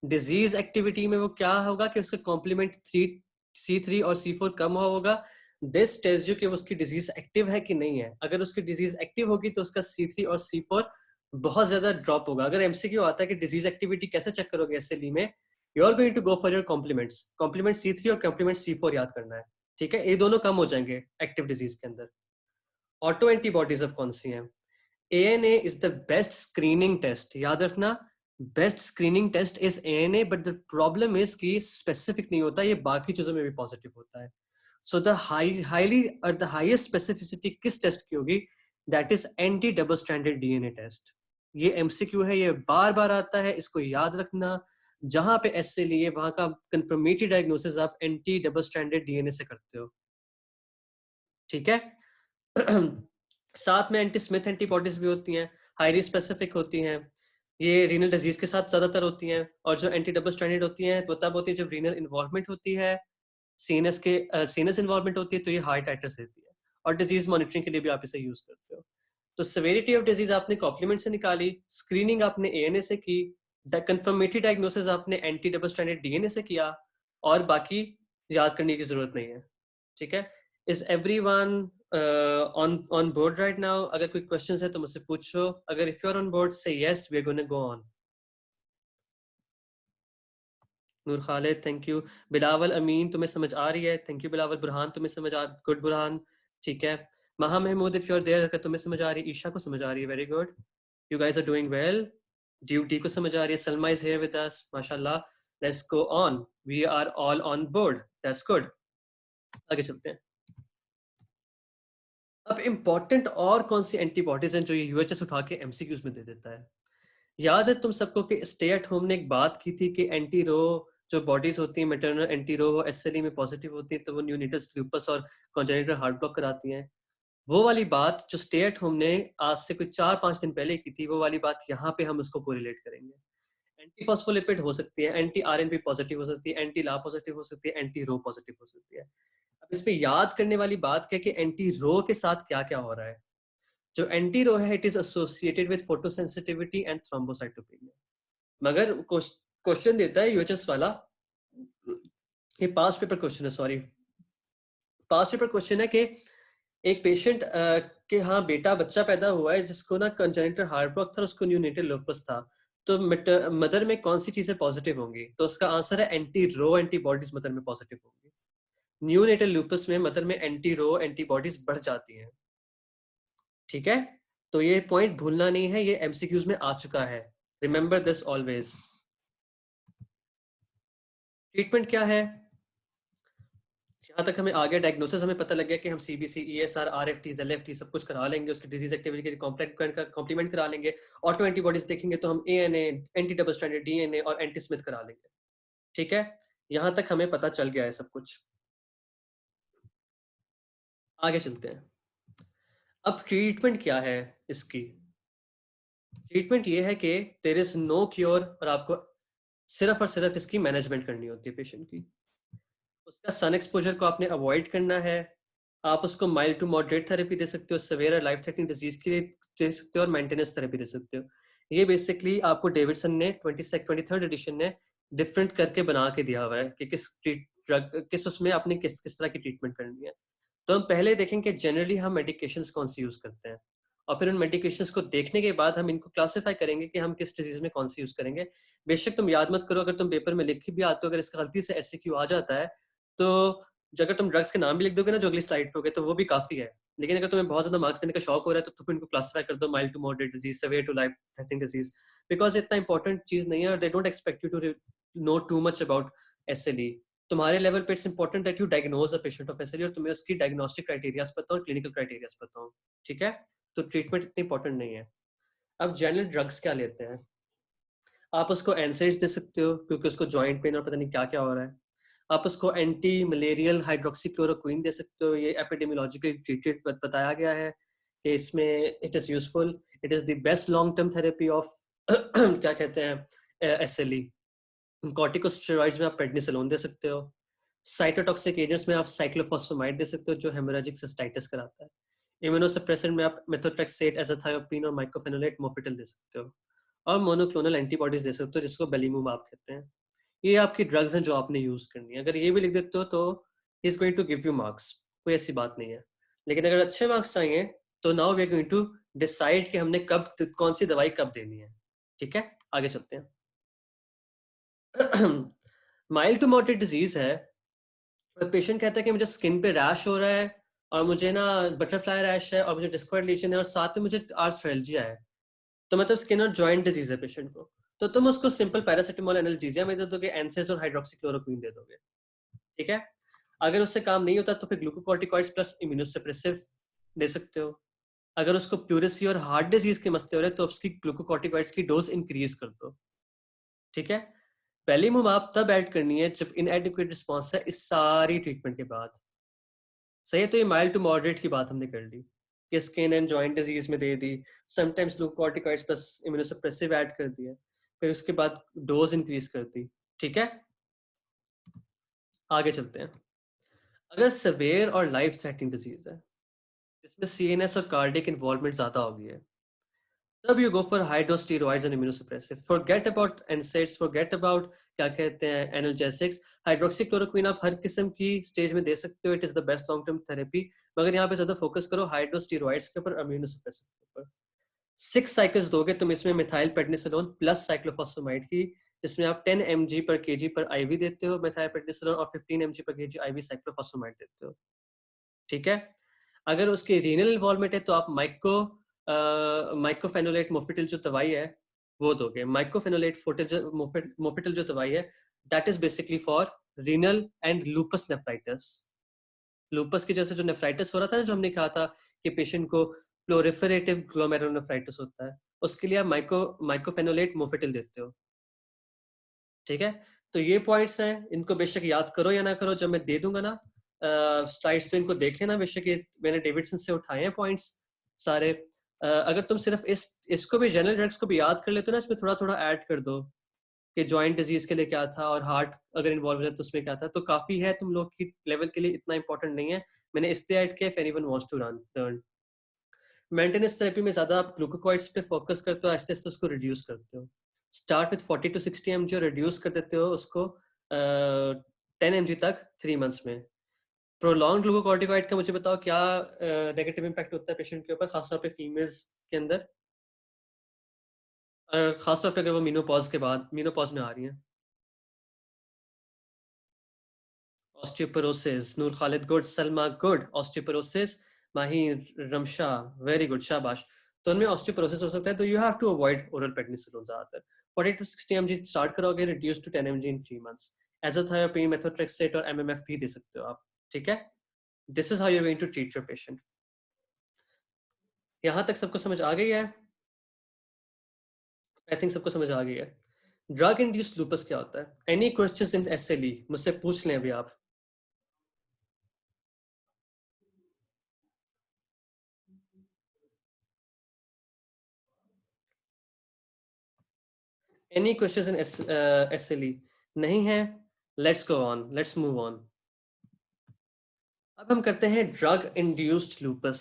डिजीज एक्टिविटी में वो क्या होगा कि उसका कॉम्प्लीमेंट C3 और C4 कम होगा. दिस टेल्स यू कि उसकी डिजीज एक्टिव है कि नहीं है. अगर उसकी डिजीज एक्टिव होगी तो उसका C3 और C4 बहुत ज्यादा ड्रॉप होगा. अगर एमसीक्यू आता है कि डिजीज एक्टिविटी कैसे चेक करोगे एसएलई में, you are going to go for your complements. Complement C3 और कॉम्प्लीमेंट C4 याद करना है. ठीक है, ये दोनों कम हो जाएंगे एक्टिव डिजीज के अंदर. ऑटो एंटीबॉडीज अब कौन सी हैं? ANA is the best screening test. याद रखना, best screening test is ANA, but the problem is कि specific नहीं होता, ये बाकी चीजों में भी positive होता है. So the the highest specificity किस test की होगी? That is anti double stranded DNA test. ये MCQ है, ये बार बार आता है, इसको याद रखना. जहां पे S से लिए वहां का confirmatory diagnosis आप anti double stranded DNA से करते हो. ठीक है. साथ में एंटी स्मिथ एंटीबॉडीज भी होती हैं, हाईली स्पेसिफिक होती हैं. ये रीनल डिजीज के साथ ज्यादातर होती हैं. और जो एंटी डबल स्ट्रैंडेड होती हैं वो तब होती है जब रीनल इन्वॉल्वमेंट होती है, सीएनएस इन्वॉल्वमेंट होती है, तो ये हाई टाइटर्स देती है. और डिजीज मॉनिटरिंग के लिए भी आप इसे यूज करते हो. तो सेवेरिटी ऑफ डिजीज आपने कॉम्प्लीमेंट से निकाली, स्क्रीनिंग आपने एएनए से की, कंफर्मेटरी डायग्नोसिस आपने एंटी डबल स्ट्रैंडेड डीएनए से किया, और बाकी याद करने की जरूरत नहीं है. ठीक है. Is everyone on board right now? अगर कोई questions है तो मुझसे पूछो. अगर if you're on board, say yes, we're going to go on. Noor Khalid, thank you. Bilawal अमीन, तुम्हें समझ आ रही है? Thank you Bilawal. बुरहान, तुम्हें समझ आ, good बुरहान, ठीक है. महा महमूद, if you're there, अगर तुम्हें समझ आ रही है. ईशा को समझ आ रही है, very good. You guys are doing well. Duty को समझ आ रही है. Salma is here with us, माशाल्लाह. Let's go on. We are all on board. That's good. आगे चलते हैं. अब इंपॉर्टेंट और कौन सी एंटीबॉडीज हैं जो ये यूएचएस उठा के एमसीक्यूज में दे देता है? याद है तुम सबको कि स्टे एट होम ने एक बात की थी कि एंटी रो जो बॉडीज होती हैं, मैटरनल एंटी रो, वो एसएलई में पॉजिटिव होती है तो वो न्यूनेटल लूपस और कॉन्जेनिटल हार्ट ब्लॉक कराती हैं. वो वाली बात जो स्टे एट होम ने आज से कुछ 4-5 दिन पहले की थी, वो वाली बात यहाँ पे हम उसको कोरिलेट करेंगे. एंटी फॉस्फोलिपिड हो सकती है, एंटी आरएनपी पॉजिटिव हो सकती है, एंटी ला पॉजिटिव हो सकती है, एंटी रो पॉजिटिव हो सकती है. अब इस पे याद करने वाली बात क्या कि एंटी रो के साथ क्या क्या हो रहा है. जो एंटी रो है, it is associated with photosensitivity and thrombocytopenia. मगर क्वेश्चन देता है यूएचएस वाला, ये पास्ट पेपर क्वेश्चन है, सॉरी, पास्ट पेपर क्वेश्चन है कि एक पेशेंट के हाँ बेटा बच्चा पैदा हुआ है जिसको ना कंजेनिटल हार्ट ब्लॉक था, उसको न्यूनेटल लूपस था, तो मदर में कौन सी चीजें पॉजिटिव होंगी? तो उसका आंसर है एंटी रो एंटीबॉडीज मदर में पॉजिटिव होंगी. न्यूनेटल लूपस में मदर में एंटी रो एंटीबॉडीज बढ़ जाती हैं. ठीक है, तो ये पॉइंट भूलना नहीं है, ये एमसीक्यूज में आ चुका है. Remember this always. ट्रीटमेंट क्या है? जहाँ तक हमें आगे डायग्नोसिस हमें पता लग गया कि हम सीबीसी, ईएसआर, आरएफटी, एलएफटी सब कुछ करा लेंगे, उसकी डिजीज एक्टिविटी के कॉम्प्लीमेंट करा लेंगे, ऑटो एंटीबॉडीज देखेंगे तो हम ANA, anti double stranded DNA और एंटी स्मिथ करा लेंगे। ठीक है, यहाँ तक हमें पता चल गया है सब कुछ। आगे चलते हैं। अब ट्रीटमेंट क्या है इसकी? ट्रीटमेंट ये है कि देयर इज नो क्योर, और आपको सिर्फ और सिर्फ इसकी मैनेजमेंट करनी होती है पेशेंट की। उसका सन एक्सपोजर को आपने अवॉइड करना है। आप उसको माइल्ड टू मॉडरेट थेरेपी दे सकते हो, सेवियर और लाइफ थ्रेटनिंग डिजीज के लिए दे सकते हो, और मेंटेनेंस थेरेपी दे सकते हो। ये बेसिकली आपको डेविडसन ने 23rd एडिशन ने डिफरेंट करके बना के दिया हुआ है कि किस ड्रग, किस उसमें आपने किस किस तरह की ट्रीटमेंट करनी है। तो हम पहले देखेंगे जनरली हम मेडिकेशंस कौन सी यूज करते हैं, और फिर उन मेडिकेशंस को देखने के बाद हम इनको क्लासिफाई करेंगे कि हम किस डिजीज में कौन सी यूज करेंगे। बेशक तुम याद मत करो, अगर तुम पेपर में लिख भी आते हो, अगर इसका गलती से एससीक्यू आ जाता है तो अगर तुम ड्रग्स के नाम भी लिख दोगे ना जो अगली स्लाइड पे हो गए तो वो भी काफी है। लेकिन अगर तुम्हें बहुत ज्यादा मार्क्स देने का शौक हो रहा है तो तुम इनको क्लासिफाई कर दो mild to moderate disease, severe to life threatening disease, because इतना इंपॉर्टेंट चीज नहीं है, और they don't expect you to know too much about SLE. तुम्हारे लेवल पे it's important that you diagnose a patient of SLE, और तुम्हें उसकी डायग्नोस्टिक क्राइटेरियाज पता हो और क्लिनिकल क्राइटेरियाज पता हो। ठीक है, तो ट्रीटमेंट इतनी इंपॉर्टेंट नहीं है। अब जनरल ड्रग्स क्या लेते हैं? आप उसको एनसाइड्स दे सकते हो क्योंकि उसको जॉइंट पेन और पता नहीं क्या क्या हो रहा है। आप उसको एंटी मलेरियल हाइड्रोक्सीक्लोरोक्विन दे सकते हो, ये एपिडेमियोलॉजिकली ट्रीटेड बताया गया है कि इसमें it is useful, it is the best long term therapy of क्या कहते हैं एसएलई। कॉर्टिकोस्टेरॉइड्स में आप प्रेडनिसोलोन दे सकते हो। साइटोटॉक्सिक एजेंट्स में आप साइक्लोफॉस्फेमाइड दे सकते हो जो हेमोरेजिक सिस्टाइटिस कराता है। इम्यूनोसप्रेसेंट में आप मेथोट्रेक्सेट, एजाथायोपिन और माइक्रोफेनोलेट, मोफिटल दे सकते हो। और मोनोक्लोनल एंटीबॉडीज दे सकते हो जिसको बेलीमुव आप कहते हैं। ये आपकी ड्रग्स हैं जो आपने यूज करनी है। अगर ये भी लिख देते हो तो he is going to give you marks, कोई ऐसी बात नहीं है। लेकिन अगर अच्छे मार्क्स चाहिए तो now we are going to decide कि हमने कब कौन सी दवाई कब देनी है। ठीक है, आगे चलते हैं। माइल्ड टू मॉडरेट डिजीज है, पेशेंट कहता है कि मुझे स्किन पे रैश हो रहा है, और मुझे ना बटरफ्लाई रैश है, और मुझे डिस्कॉइड लीजन है, और साथ में मुझे आर्थ्राल्जिया है। तो मतलब स्किन और जॉइंट डिजीज है पेशेंट को, तो तुम उसको सिंपल पैरासिटामोल एनाल्जेसिया में दे दोगे, एनसेस और हाइड्रोक्सीक्लोरोक्विन दे दोगे। ठीक है, अगर उससे काम नहीं होता तो फिर ग्लूकोकॉर्टिकॉइड्स प्लस इम्यूनोसप्रेसिव दे सकते हो। अगर उसको प्यूरेसी और हार्ट डिजीज के मसले हो रहे तो उसकी ग्लूकोकॉर्टिकॉइड्स की डोज इंक्रीज कर दो। ठीक है, पहली मूव आप तब ऐड करनी है जब इनएडिक्वेट रिस्पॉन्स है इस सारी ट्रीटमेंट के बाद। सही है, तो ये माइल्ड टू मॉडरेट की बात हमने कर ली कि स्किन एंड जॉइंट डिजीज में दे दी, sometimes glucocorticoids plus immunosuppressive add कर दिया, फिर उसके बाद डोज इंक्रीज कर दी। ठीक है, आगे चलते हैं। अगर सवेयर और लाइफ थ्रेटनिंग डिजीज है जिसमें सीएनएस और कार्डियक इन्वॉल्वमेंट ज्यादा हो गई है, तब you go for high dose steroids and immunosuppressive. Forget about NSAIDs, forget about क्या कहते हैं एनाल्जेसिक्स। हाइड्रोक्सीक्लोरोक्विन आप हर किस्म की स्टेज में दे सकते हो, it is the best long term therapy, मगर यहाँ पे ज्यादा फोकस करो हाई डोज स्टेरॉइड्स के ऊपर, इम्यूनोसप्रेसिव के ऊपर। 6 साइकिल्स दोगे तुम इसमें मिथाइल पेडनिसोलोन प्लस साइक्लोफॉस्फेमाइड की, जिसमें आप 10 mg पर केजी पर आईवी देते हो मिथाइल पेडनिसोलोन, और 15 mg पर केजी आईवी साइक्लोफॉस्फेमाइड देते हो। ठीक है, अगर उसकी रीनल इन्वॉल्वमेंट है तो आप माइक्रोफेनोलेट मोफिटिल जो दवाई है वो दोगे। माइक्रोफेनोलेट मोफिटिल जो दवाई है that is basically for renal and lupus nephritis. Lupus की जैसे जो नेफ्राइटिस हो रहा था ना, जो हमने कहा था कि पेशेंट को प्लोरिफरेटिव ग्लोमेरुलोनेफ्राइटिस होता है, उसके लिए आप माइक्रोफेनोलेट मोफिटिल देते हो। ठीक है, तो ये पॉइंट्स हैं, इनको बेशक याद करो या ना करो, जब मैं दे दूंगा ना स्लाइड्स तो इनको देख लेना। बेशक ये मैंने डेविडसन से उठाए हैं पॉइंट्स सारे। अगर तुम सिर्फ इसको भी जनरल ड्रग्स को भी याद कर लेते हो ना, इसमें थोड़ा थोड़ा ऐड कर दो कि जॉइंट डिजीज के लिए क्या था और हार्ट अगर इन्वॉल्व है तो उसमें क्या था, तो काफी है तुम लोग की लेवल के लिए, इतना इंपॉर्टेंट नहीं है। मैंने इसलिए ऐड किया if anyone wants to learn. Maintenance therapy में ज्यादा आप ग्लूकोकॉइड्स पे फोकस करते हो, आहिस्ते आहिस्ते उसको रिड्यूस करते हो। स्टार्ट विथ 40 to 60 mg और रिड्यूस कर देते हो उसको 10 mg तक 3 मंथ्स में। प्रोलॉन्ग ग्लूकोकॉर्टिकॉइड का मुझे बताओ क्या नेगेटिव इम्पैक्ट होता है पेशेंट के ऊपर, खासतौर पे फीमेल्स के अंदर, खासतौर पे अगर वो मीनोपॉज के बाद, मीनोपॉज में आ रही हैं। Osteoporosis, Noor Khalid good, Salma good. Osteoporosis, Mahi Ramsha very good, शाबाश। तो उनमें ऑस्टियोपोरोसिस हो सकता है, तो you have to avoid oral prednisolone ज्यादातर. 40 to 60 mg स्टार्ट करोगे, reduce to 10 mg in 3 months. Azathioprine, methotrexate और एमएमएफ भी दे सकते हो आप. ठीक है, this is how you are going to treat your patient. यहां तक सबको समझ आ गई है? आई थिंक सबको समझ आ गई है. ड्रग इंड्यूस्ड लूपस क्या होता है? एनी क्वेश्चंस इन एसएलई मुझसे पूछ लें अभी आप. Any questions in SLE? नहीं है? Let's go on, let's move on. अब हम करते हैं ड्रग इंड्यूस्ड लूपस.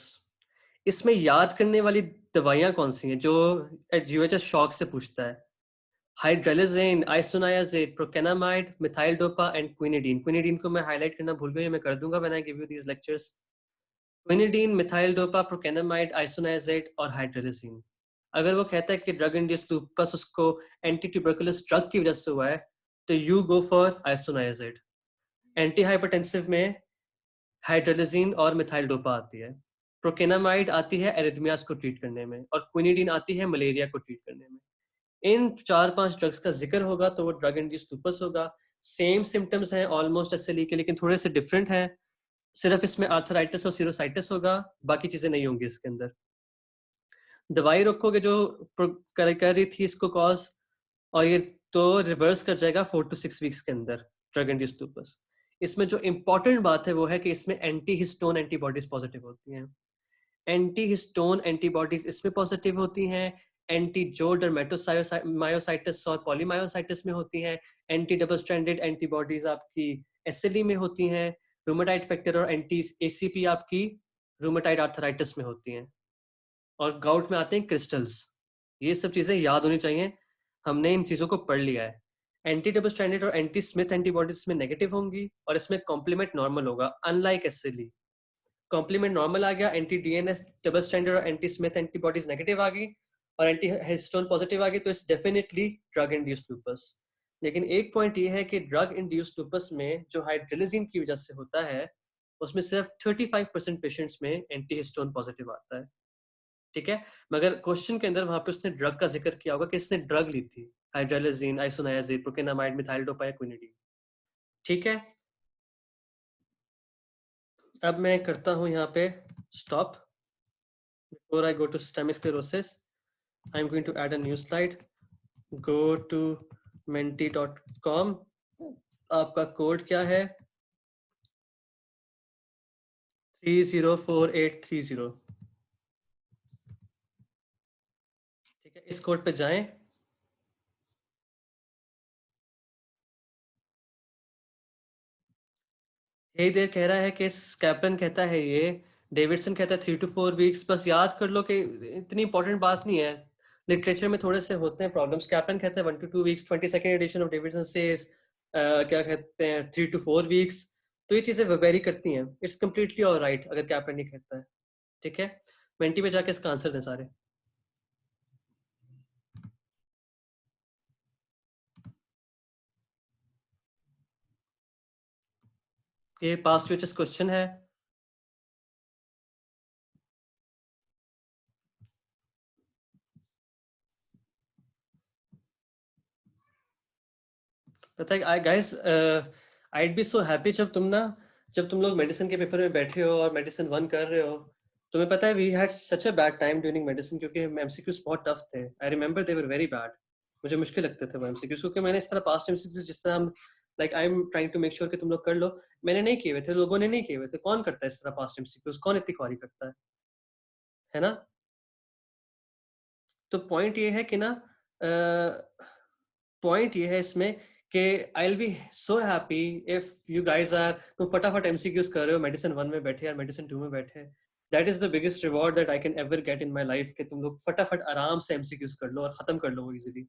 इसमें याद करने वाली दवाइयां कौन सी हैं जो जीएचएस शॉक से पूछता है? Hydralazine, isoniazid, procainamide, methyl dopa and quinidine. Quinidine को मैं हाईलाइट करना भूल गई, मैं कर दूंगा when I give you these lectures. Quinidine, methyl dopa, procainamide, isoniazid और हाइड्रेलिज़ेन. अगर वो कहता है कि ड्रग इंड्यूस्ड लूपस उसको एंटी ट्यूबरकुलस ड्रग की वजह से हुआ है, तो you go for isoniazid. Anti hypertensive में हाइड्रोलिज़िन और मिथाइल डोपा आती है. प्रोकेनामाइड आती है एरिथमियास को ट्रीट करने में, और क्विनिडीन आती है मलेरिया को ट्रीट करने में. इन 4-5 ड्रग्स का जिक्र होगा तो वो ड्रग इंड्यूस्ड लूपस होगा. सेम सिम्टम्स हैं ऑलमोस्ट एसएलई के, लेकिन थोड़े से डिफरेंट हैं. सिर्फ इसमें आर्थराइटिस और सीरोसाइटिस होगा, बाकी चीजें नहीं होंगी इसके अंदर. दवाई रखोगे जो कर रही थी इसको कॉज, और ये तो रिवर्स कर जाएगा 4 to 6 वीक्स के अंदर. ड्रग इंड्यूस्ड लूपस, इसमें जो इंपॉर्टेंट बात है वो है कि इसमें एंटी हिस्टोन एंटीबॉडीज पॉजिटिव होती हैं. एंटी हिस्टोन एंटीबॉडीज इसमें पॉजिटिव होती हैं. एंटी जो डर्मेटोमायोसाइटिस और पॉलीमायोसाइटिस में होती हैं. एंटी डबल स्ट्रैंडेड एंटीबॉडीज आपकी एसएलई में होती हैं. रूमेटाइड फैक्टर और एंटी एसीपी आपकी रूमेटाइड आर्थराइटिस में होती हैं. और गाउट में आते हैं क्रिस्टल्स. ये सब चीजें याद होनी चाहिए, हमने इन चीजों को पढ़ लिया है. एंटी डबल स्ट्रैंडेड और एंटी स्मिथ एंटीबॉडीज में नेगेटिव होंगी, और इसमें कॉम्प्लीमेंट नॉर्मल होगा, अनलाइक एसएलई. कॉम्प्लीमेंट नॉर्मल आ गया, एंटी डीएनएस डबल स्टैंडर्ड और एंटी स्मिथ एंटीबॉडीज नेगेटिव आ गई, और एंटी हिस्टोन पॉजिटिव आ गई, तो it's definitely drug induced lupus. लेकिन एक पॉइंट ये है कि ड्रग इंड्यूस्ड लूपस में जो हाइड्रेलिज़िन की वजह से होता है, उसमें सिर्फ 35% पेशेंट्स में एंटी हिस्टोन पॉजिटिव आता है. ठीक है, मगर क्वेश्चन के अंदर वहां पे उसने ड्रग का जिक्र किया होगा कि इसने ड्रग ली थी, हाइड्रेलिज़िन, आइसोनायाज़िड, प्रोकेनामाइड, मिथाइल डोपा, क्विनिडीन. ठीक है, अब मैं करता हूं यहाँ पे stop. Before I go to systemic sclerosis, I'm going to add a new slide. Go to menti.com. आपका कोड क्या है? 304830. ठीक है, इस कोड पे जाएं. यही देर कह रहा है कि स्कैपन कहता है ये, डेविडसन कहता है 3 to 4 weeks. बस याद कर लो कि इतनी इंपॉर्टेंट बात नहीं है. लिटरेचर में थोड़े से होते हैं प्रॉब्लम्स. कैप्टन कहते हैं 1 to 2 weeks. 22nd edition of Davidson से क्या कहते हैं 3 to 4 weeks. तो ये चीजें वेरी करती हैं. इट्स कम्प्लीटली ऑलराइट अगर कैप्टन नहीं कहता है. ठीक है, मेंटी पे जाके इसका आंसर दें सारे. ये पास्ट यूएचएस क्वेश्चन है. पता है guys, I'd be so happy जब तुम लोग मेडिसिन के पेपर में बैठे हो और मेडिसिन 1 कर रहे हो. तुम्हें पता है we had such a bad time during medicine, क्योंकि एमसीक्यूज बहुत टफ थे. I remember they were very bad. मुझे मुश्किल लगते थे वो एमसीक्यूज, क्योंकि मैंने इस तरह पास्ट एमसीक्यूज जिस तरह हम like I am trying to make sure कि तुम लोग कर लो, मैंने नहीं किए हुए थे, लोगों ने नहीं किए हुए थे. कौन करता है इस तरह पास्ट एमसीक्यूज? कौन इतनी ख्वारी करता है ना? तो पॉइंट ये है कि ना, पॉइंट ये है इसमें कि I will be so happy if you guys are, तुम फटाफट एमसीक्यूज कर रहे हो मेडिसिन 1 में बैठे या मेडिसिन 2 में बैठे. That is the biggest reward that I can ever get in my life, कि तुम लोग फटाफट आराम से एमसीक्यूज कर लो और खत्म कर लो वो इजीली.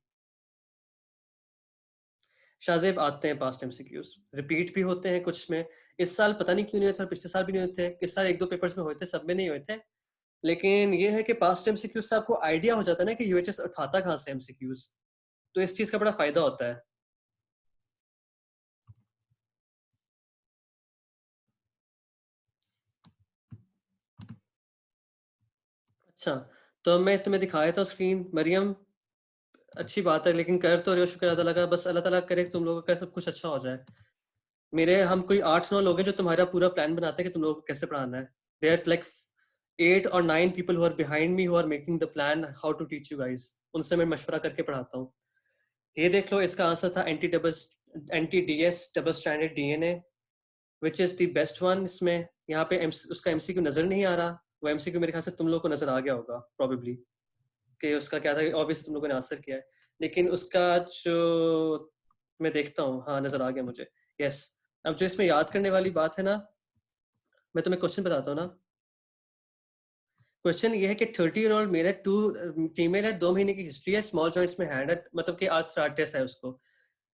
शाहजेब आते हैं पास्ट एमसीक्यूज, रिपीट भी होते हैं कुछ में. इस साल पता नहीं क्यों नहीं हुए थे, और पिछले साल भी नहीं हुए थे. इस साल 1-2 पेपर्स में हुए थे, सब में नहीं हुए थे. लेकिन ये है कि पास्ट एमसीक्यूज से आपको आइडिया हो जाता है ना कि यूएचएस उठाता कहाँ से एमसीक्यूज. तो इस चीज का बड़ा फायदा होता है. अच्छा, तो मैं तुम्हें दिखा देता हूँ स्क्रीन। मरियम, अच्छी बात है, लेकिन कर तो रहे हो, शुक्र अल्लाह ताला का, बस अल्लाह ताला करे तुम लोगों का सब कुछ अच्छा हो जाए। हम कोई 8-9 लोग हैं जो तुम्हारा पूरा प्लान बनाते हैं कि तुम लोगों को कैसे पढ़ाना है। There like 8 or 9 people who are behind me who are making the plan how to teach you guys। उनसे मैं मशवरा करके पढ़ाता हूँ। ये देख लो, इसका आंसर था anti DS double stranded DNA, which is the best one. इसमें यहाँ पे उसका एमसीक्यू नजर नहीं आ रहा। वो एमसीक्यू मेरे ख्याल से तुम लोग को नजर आ गया होगा प्रोबेबली, कि उसका क्या था। ऑब्वियसली तुम लोगों ने आंसर किया है, लेकिन उसका जो मैं देखता हूँ, हाँ नजर आ गया मुझे। यस। अब जो इसमें याद करने वाली बात है ना, मैं तुम्हें क्वेश्चन बताता हूँ ना। क्वेश्चन ये है कि 30-year-old मेल है, 2 फीमेल है, 2 महीने की हिस्ट्री है, स्मॉल जॉइंट्स में हैंड है, मतलब कि आर्थराइटिस है उसको।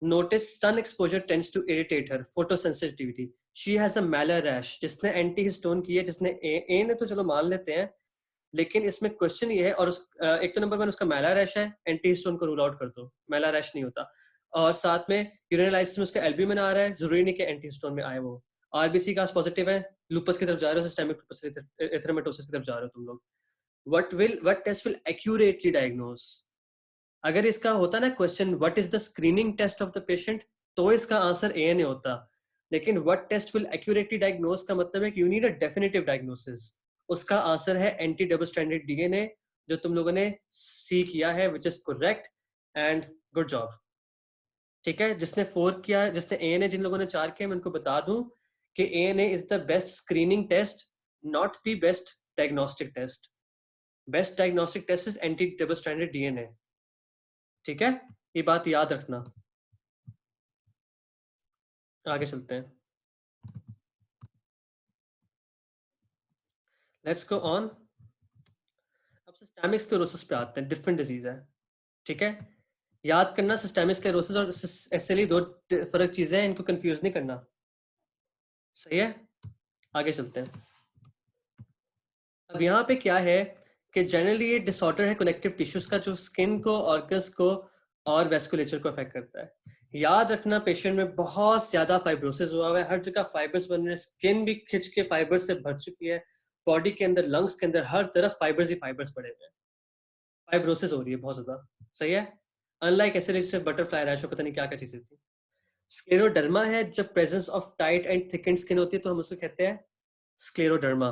Notice sun exposure tends to irritate her, photo sensitivity. She has a malar rash. जिसने एंटी हिस्टोन की है, जिसने ए ने तो चलो मान लेते हैं, लेकिन इसमें क्वेश्चन ये है, और एक तो नंबर 1 उसका मैलर रैश है, एंटी हिस्टोन को रूल आउट कर दो, मैलर रैश नहीं होता। और साथ में यूरिनरी लाइसिस में उसका एल्ब्यूमिन आ रहा है, जरूरी नहीं कि एंटी हिस्टोन में आए वो। आरबीसी का पॉजिटिव है, लूपस की तरफ जा रहे हो, सिस्टेमिक लूपस एरिथेमेटोसिस की तरफ जा रहे हो तुम लोग। what test will accurately diagnose? अगर इसका होता ना question what is the screening test of the patient, तो इसका आंसर ए नहीं होता। लेकिन what test will accurately diagnose का मतलब है कि you need a definitive diagnosis. उसका आंसर है एंटी डबल स्ट्रैंडेड डीएनए, जो तुम लोगों ने सी किया है, which is correct and good job. ठीक है, जिसने 4 किया, जिसने एएनए, जिन लोगों ने 4 किया, मैं उनको बता दूं कि ANA is the best screening test, not the best diagnostic test. Best diagnostic test is anti double stranded DNA. ठीक है, ये बात याद रखना। आगे चलते हैं, लेट्स गो ऑन। अब सिस्टेमिक स्क्लेरोसिस पे आते हैं, डिफरेंट डिजीज है। ठीक है, याद करना, सिस्टेमिक स्क्लेरोसिस और एसएलई 2 फर्क चीजें हैं, इनको कंफ्यूज नहीं करना। सही है, आगे चलते हैं। अब यहाँ पे क्या है कि जनरली ये डिसऑर्डर है कनेक्टिव टिश्यूज का, जो स्किन को, ऑर्गन्स को और वेस्कुलेचर को अफेक्ट करता है। याद रखना, पेशेंट में बहुत ज्यादा फाइब्रोसिस हुआ हुआ है, हर जगह फाइबर्स बन रहे हैं, स्किन भी खिंच के फाइबर्स से भर चुकी है, बॉडी के अंदर, लंग्स के अंदर, हर तरफ फाइबर्स ही फाइबर्स पड़े हुए हैं, फाइब्रोसिस हो रही है बहुत ज्यादा। सही है, अनलाइक ऐसे जैसे बटरफ्लाई रैश और पता नहीं क्या क्या चीजें थी। स्क्लेरोडर्मा है, जब presence of tight and thickened skin होती है तो हम उसको कहते हैं स्क्लेरोडर्मा।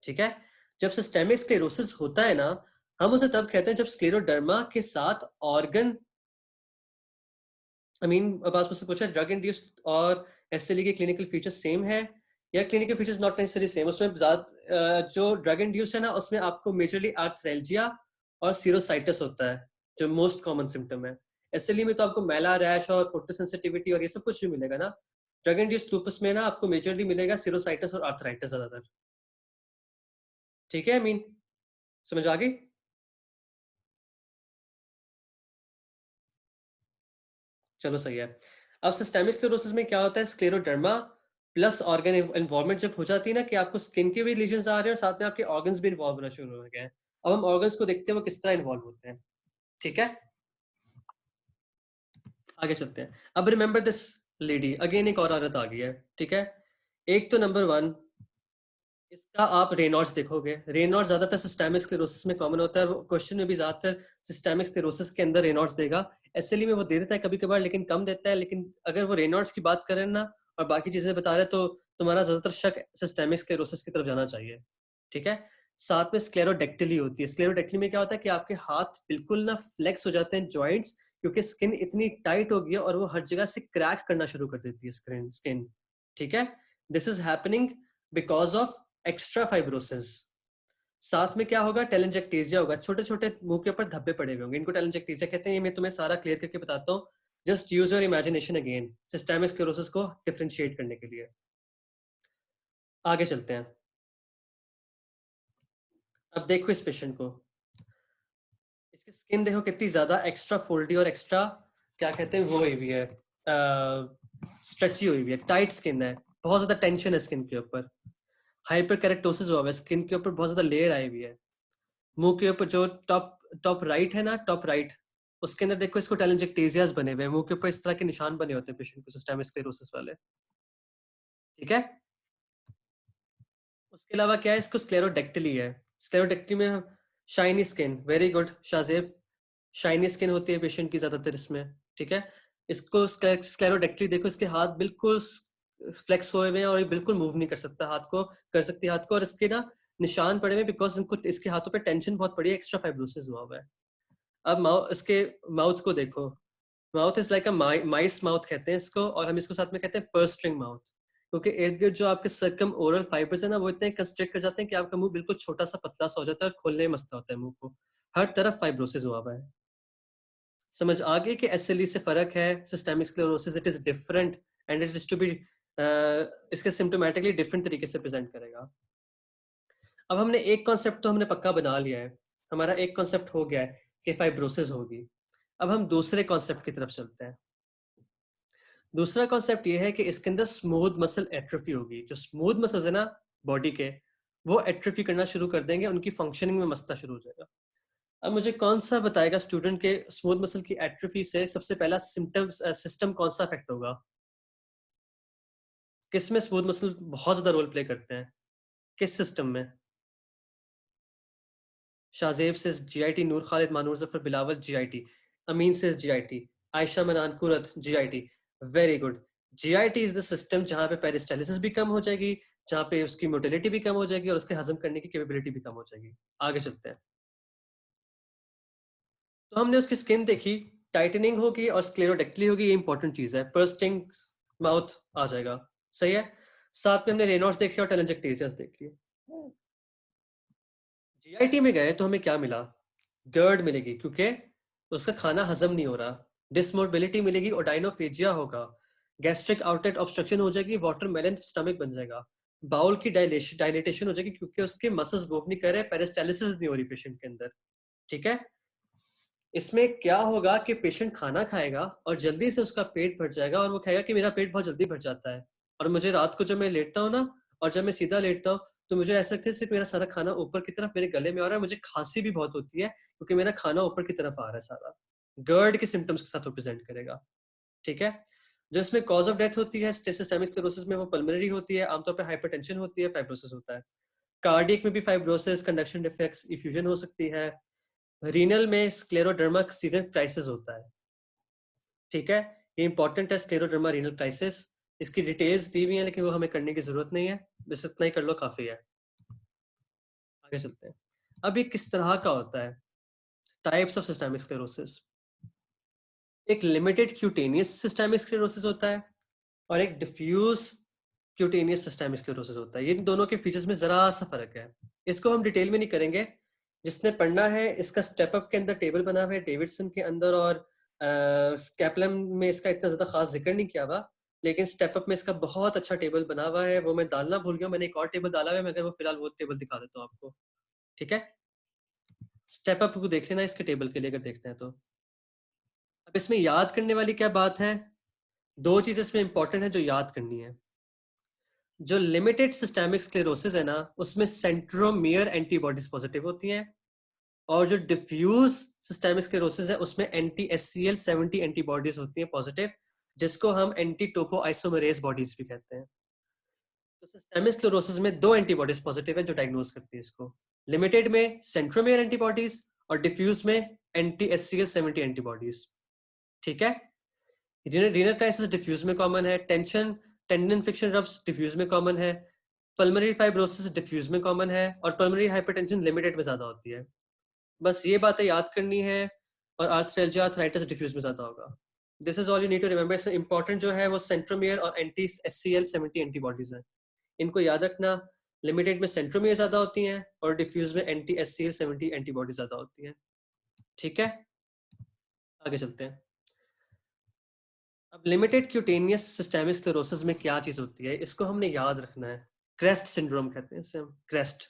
ठीक है, जब सिस्टेमिक स्क्लेरोसिस होता है ना, हम उसे तब कहते हैं जब स्क्लेरोडर्मा के साथ ऑर्गन, आई मीन अब आप मुझसे पूछा ड्रग इंड्यूस्ड और एसएलई के क्लिनिकल फीचर्स सेम है, या clinical features not necessary same. उसमें जो ड्रग इंड्यूस्ड है ना, उसमें आपको मेजरली आर्थ्रेल्जिया और सीरोसाइटिस होता है, जो मोस्ट कॉमन सिम्टम है। एसएलई में तो आपको मैला रैश और फोटोसेंसिटिविटी और ये सब कुछ भी मिलेगा ना। ड्रग इंड्यूस्ड लूपस में ना आपको मेजरली मिलेगा सीरोसाइटिस और आर्थराइटिस ज्यादातर। ठीक है, आई मीन समझ आ गई। चलो सही है। अब सिस्टेमिक स्क्लेरोसिस में क्या होता है, स्क्लेरोडर्मा प्लस ऑर्गन इन्वॉल्वमेंट जब हो जाती है ना, कि आपको स्किन के भी लीजन्स आ रहे हैं और साथ में आपके ऑर्गन्स भी इन्वॉल्व होना शुरू हो गए हैं। अब हम ऑर्गन्स को देखते हैं वो किस तरह इन्वॉल्व होते हैं। ठीक है, आगे चलते हैं। अब रिमेंबर दिस लेडी अगेन, एक और औरत आ गई है। ठीक है, एक तो नंबर 1, इसका आप रेनॉल्ड्स देखोगे। रेनॉल्ड्स ज्यादातर सिस्टेमिक स्क्लेरोसिस में कॉमन होता है, क्वेश्चन में भी ज्यादातर सिस्टेमिक स्क्लेरोसिस के अंदर रेनॉल्ड्स देगा। एसएलई में वो दे देता है कभी कभार, लेकिन कम देता है। लेकिन अगर वो रेनॉल्ड्स की बात करें ना और बाकी चीजें बता रहे, तो तुम्हारा ज्यादातर शक सिस्टेमिक स्क्लेरोसिस की तरफ जाना चाहिए। ठीक है, साथ में स्क्लेरोडेक्टिली होती है। स्क्लेरोडेक्टिली में क्या होता है कि आपके हाथ बिल्कुल ना फ्लेक्स हो जाते हैं, जॉइंट्स, क्योंकि स्किन इतनी टाइट हो गई है और वो हर जगह से क्रैक करना शुरू कर देती है स्किन। ठीक है, this is happening because of extra fibrosis. साथ में क्या होगा, टेलेंजेक्टेसिया होगा, छोटे छोटे मुंह के ऊपर धब्बे पड़े हुए होंगे, इनको टेलेंजेक्टेसिया कहते हैं। ये मैं तुम्हें सारा क्लियर करके बताता हूँ, just use your imagination again, systemic sclerosis को डिफरेंशिएट करने के लिए। आगे चलते हैं। अब देखो इस पेशेंट को, इसकी स्किन देखो कितनी ज्यादा एक्स्ट्रा फोल्डी और एक्स्ट्रा क्या कहते हैं वो हुई हुई है, स्ट्रेची हुई हुई है, टाइट स्किन है, बहुत ज्यादा टेंशन है स्किन के ऊपर, हाइपर कैरेक्टोसिस हुआ है, स्किन के ऊपर बहुत ज्यादा लेयर आई हुई है। मुंह के ऊपर जो टॉप टॉप राइट है ना, टॉप राइट, उसके अंदर देखो इसको टेलेंजेक्टेसियाज बने हुए हैं, मुंह के ऊपर इस तरह के निशान बने होते हैं पेशेंट को, सिस्टेमिक स्क्लेरोसिस वाले। ठीक है, उसके अलावा क्या है, इसको स्क्लेरोडेक्टिली है। स्क्लेरोडेक्टिली में shiny skin, very good Shahzeb, shiny skin होती है पेशेंट की ज्यादातर इसमें, ठीक है। इसको स्क्लेरोडेक्टरी देखो, इसके हाथ बिल्कुल फ्लेक्स हुए हुए हैं और ये बिल्कुल मूव नहीं कर सकता हाथ को, कर सकती हाथ को, और इसके ना निशान पड़े हुए बिकॉज इनको इसके हाथों पे टेंशन बहुत पड़ी है, एक्स्ट्रा फाइब्रोसिस हुआ हुआ है। अब इसके माउथ को देखो, mouth is like a mice mouth कहते हैं इसको, और हम इसको साथ में कहते हैं पर्स स्ट्रिंग माउथ, क्योंकि इर्द गिर्द जो आपके सर्कम ओरल फाइबर्स है ना वो इतने कंस्ट्रिक्ट कर जाते हैं कि आपका मुंह बिल्कुल छोटा सा पतला सा हो जाता है और खोलने में मसला होता है मुंह को, हर तरफ फाइब्रोसिस हुआ हुआ है। समझ आ गई कि एसएलई से फर्क है, systemic sclerosis it is different and it is to be इसके सिम्टोमेटिकली डिफरेंट तरीके से प्रेजेंट करेगा। अब हमने एक कॉन्सेप्ट तो हमने पक्का बना लिया है, हमारा एक कॉन्सेप्ट हो गया है कि फाइब्रोसिस होगी। अब हम दूसरे कॉन्सेप्ट की तरफ चलते हैं। दूसरा कॉन्सेप्ट ये है कि इसके अंदर स्मूथ मसल एट्रोफी होगी, जो स्मूथ मसल्स है ना बॉडी के, वो एट्रोफी करना शुरू कर देंगे, उनकी फंक्शनिंग में मसला शुरू हो जाएगा। अब मुझे कौन सा बताएगा स्टूडेंट के स्मूथ मसल की एट्रोफी से सबसे पहला सिस्टम कौन सा अफेक्ट होगा, किसमें स्मूथ मसल बहुत ज्यादा रोल प्ले करते हैं, किस सिस्टम में? शाजेब से जीआईटी, नूर खालिद, मानूर जफर, बिलावल जीआईटी, अमीन से GIT, Ayesha Manan Qurat GIT, very good. GIT is the system जहां पे पेरिस्टालिसिस भी कम हो जाएगी, जहां पे उसकी मोटिलिटी भी कम हो जाएगी और उसके हजम करने की कैपेबिलिटी भी कम हो जाएगी। आगे चलते हैं। तो हमने उसकी स्किन देखी, टाइटनिंग होगी और स्क्लेरोडेक्टली होगी, ये इंपॉर्टेंट चीज है, पर्स्टिंग माउथ आ जाएगा, सही है। साथ में हमने रेनॉल्ड्स देखे और टेलेंजेक्टेसियस देख लिए। जीआईटी में गए तो हमें क्या मिला, गर्ड मिलेगी क्योंकि उसका खाना हजम नहीं हो रहा, डिसमोबिलिटी मिलेगी, ओडाइनोफेजिया होगा, गैस्ट्रिक आउटलेट ऑब्स्ट्रक्शन हो जाएगी, वाटरमेलन स्टमक बन जाएगा, बाउल की डायलेटेशन हो जाएगी क्योंकि उसके मसल्स मूव नहीं कर रहे, पेरिस्टालिसिस नहीं हो रही पेशेंट के अंदर, ठीक है। इसमें क्या होगा कि पेशेंट खाना खाएगा और जल्दी से उसका पेट भर जाएगा और वो कहेगा कि मेरा पेट बहुत जल्दी भर जाता है, और मुझे रात को जब मैं लेटता हूँ ना और जब मैं सीधा लेटता हूँ तो मुझे ऐसा लगता है सिर्फ मेरा सारा खाना ऊपर की तरफ मेरे गले में आ रहा है, मुझे खांसी भी बहुत होती है क्योंकि मेरा खाना ऊपर की तरफ आ रहा है सारा। गर्ड के सिम्टम्स के साथ वो प्रेजेंट करेगा, ठीक है। जो इसमें कॉज ऑफ डेथ होती है सिस्टेमिक स्क्लेरोसिस में, वो पल्मोनरी होती है, आमतौर पर हाइपरटेंशन होती है, फाइब्रोसिस होता है। कार्डियक में भी फाइब्रोसिस, कंडक्शन डिफेक्ट्स, इफ्यूजन हो सकती है। रीनल में स्क्लेरोडर्मा सीरम क्राइसिस होता है, ठीक है। ये इंपॉर्टेंट है स्क्लेरोडर्मा रीनल क्राइसिस, इसकी डिटेल्स दी हुई है लेकिन वो हमें करने की जरूरत नहीं है, बस इतना ही कर लो काफी है। आगे चलते हैं। अब ये किस तरह का होता है, टाइप्स ऑफ सिस्टेमिक स्क्लेरोसिस। एक लिमिटेड क्यूटेनियस सिस्टेमिक स्क्लेरोसिस होता है और एक डिफ्यूज क्यूटेनियस सिस्टेमिक स्क्लेरोसिस होता है। ये दोनों के फीचर्स में जरा सा फर्क है, इसको हम डिटेल में नहीं करेंगे, जिसने पढ़ना है इसका स्टेप अप के अंदर टेबल बना हुआ है डेविडसन के अंदर, और स्कैपलम में इसका इतना ज्यादा खास जिक्र नहीं किया हुआ, लेकिन स्टेप अप में इसका बहुत अच्छा टेबल बना हुआ है, वो मैं डालना भूल गया, मैंने एक और टेबल डाला हुआ है, मगर वो फिलहाल वो टेबल दिखा देता हूँ आपको, ठीक है। स्टेप अप को देख लेना इसके टेबल के लिए अगर देखना है तो। अब इसमें याद करने वाली क्या बात है, दो चीज इसमें इंपॉर्टेंट है जो याद करनी है। जो लिमिटेड सिस्टेमिक स्क्लेरोसिस है ना उसमें सेंट्रोमियर एंटीबॉडीज पॉजिटिव होती हैं, और जो डिफ्यूज सिस्टेमिक स्क्लेरोसिस है उसमें एंटी SCL70 एंटीबॉडीज होती हैं पॉजिटिव, जिसको हम एंटी टोपो आइसोमरेज बॉडीज भी कहते हैं। तो सिस्टेमिक स्क्लेरोसिस में दो एंटीबॉडीज पॉजिटिव है जो डायग्नोज करती है इसको, लिमिटेड में सेंट्रोमियर एंटीबॉडीज और डिफ्यूज में एंटी SCL70 एंटीबॉडीज, ठीक है। रीनल क्राइसिस डिफ्यूज में कॉमन है, tension tendon friction rubs diffuse में कॉमन है, पल्मोनरी फाइब्रोसिस डिफ्यूज में कॉमन है, और पल्मोनरी हाइपरटेंशन लिमिटेड में ज्यादा होती है। बस ये बातें याद करनी है, और आर्थ्रेल्जिया आर्थराइटिस डिफ्यूज में ज्यादा होगा। This is all you need to remember. इसमें इंपॉर्टेंट जो है वो सेंट्रोमियर और एंटी SCL70 एंटीबॉडीज है, इनको याद रखना। लिमिटेड में सेंट्रोमियर ज्यादा होती हैं और डिफ्यूज में एंटी SCL70 एंटीबॉडीज ज्यादा होती हैं, ठीक है। आगे चलते हैं। अब लिमिटेड क्यूटेनियस सिस्टेमिक स्क्लेरोसिस में क्या चीज होती है, इसको हमने याद रखना है। क्रेस्ट सिंड्रोम कहते हैं इसे हम, क्रेस्ट।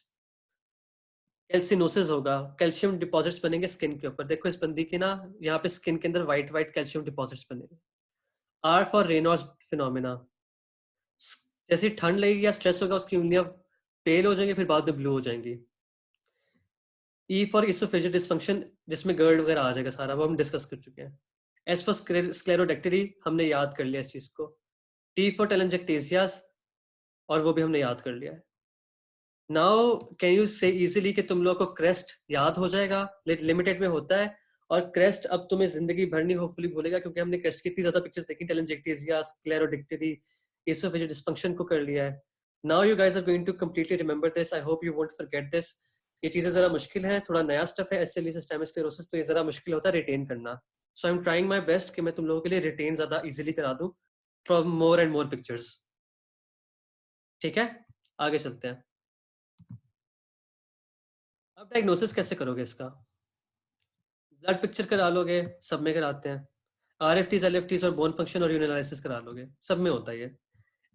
कैल्सिनोसिस होगा, कैल्शियम डिपॉजिट्स बनेंगे स्किन के ऊपर, देखो इस बंदी की ना यहाँ पे स्किन के अंदर व्हाइट व्हाइट कैल्शियम डिपॉजिट्स बनेंगे। आर फॉर रेनॉल्ड्स फिनोमेना, जैसी ठंड लगेगी या स्ट्रेस होगा उसकी उंगलियां पेल हो जाएंगी फिर बाद में ब्लू हो जाएंगी। ई फॉर इसोफेजियल डिसफंक्शन, जिसमें गर्ड वगैरह आ जाएगा सारा, वो हम डिस्कस कर चुके हैं। एस फॉर स्क्लेरोडेक्टरी, हमने याद कर लिया इस चीज को। टी फॉर टेलेंजेक्टेसियास, और वो भी हमने याद कर लिया है। नाउ कैन यू से इजीली कि तुम लोग को क्रेस्ट याद हो जाएगा, लिमिटेड में होता है, और क्रेस्ट अब तुम्हें जिंदगी भर नहीं होपफुली भूलेगा, क्योंकि हमने क्रेस्ट की इतनी ज्यादा पिक्चर्स देखी, टेलेंजेक्टेसिया, स्क्लेरोडिक्टरी, इसोफेजियल डिस्फंक्शन को कर लिया है. Now you guys are going to completely remember this. I hope you won't forget this. ये चीजें जरा मुश्किल है, थोड़ा नया स्टफ है एसएलई सिस्टेमिक स्क्लेरोसिस, तो ये जरा मुश्किल होता है रिटेन करना. So I am trying my best कि मैं तुम लोगों के लिए रिटेन ज्यादा इजीली करा दूं from more and more pictures. ठीक है, आगे चलते हैं. अब डायग्नोसिस कैसे करोगे इसका? ब्लड पिक्चर करा लोगे, सब में कराते हैं. आरएफटीज, एलएफटीज और बोन फंक्शन और यूरिन करा लोगे, सब में होता है ये.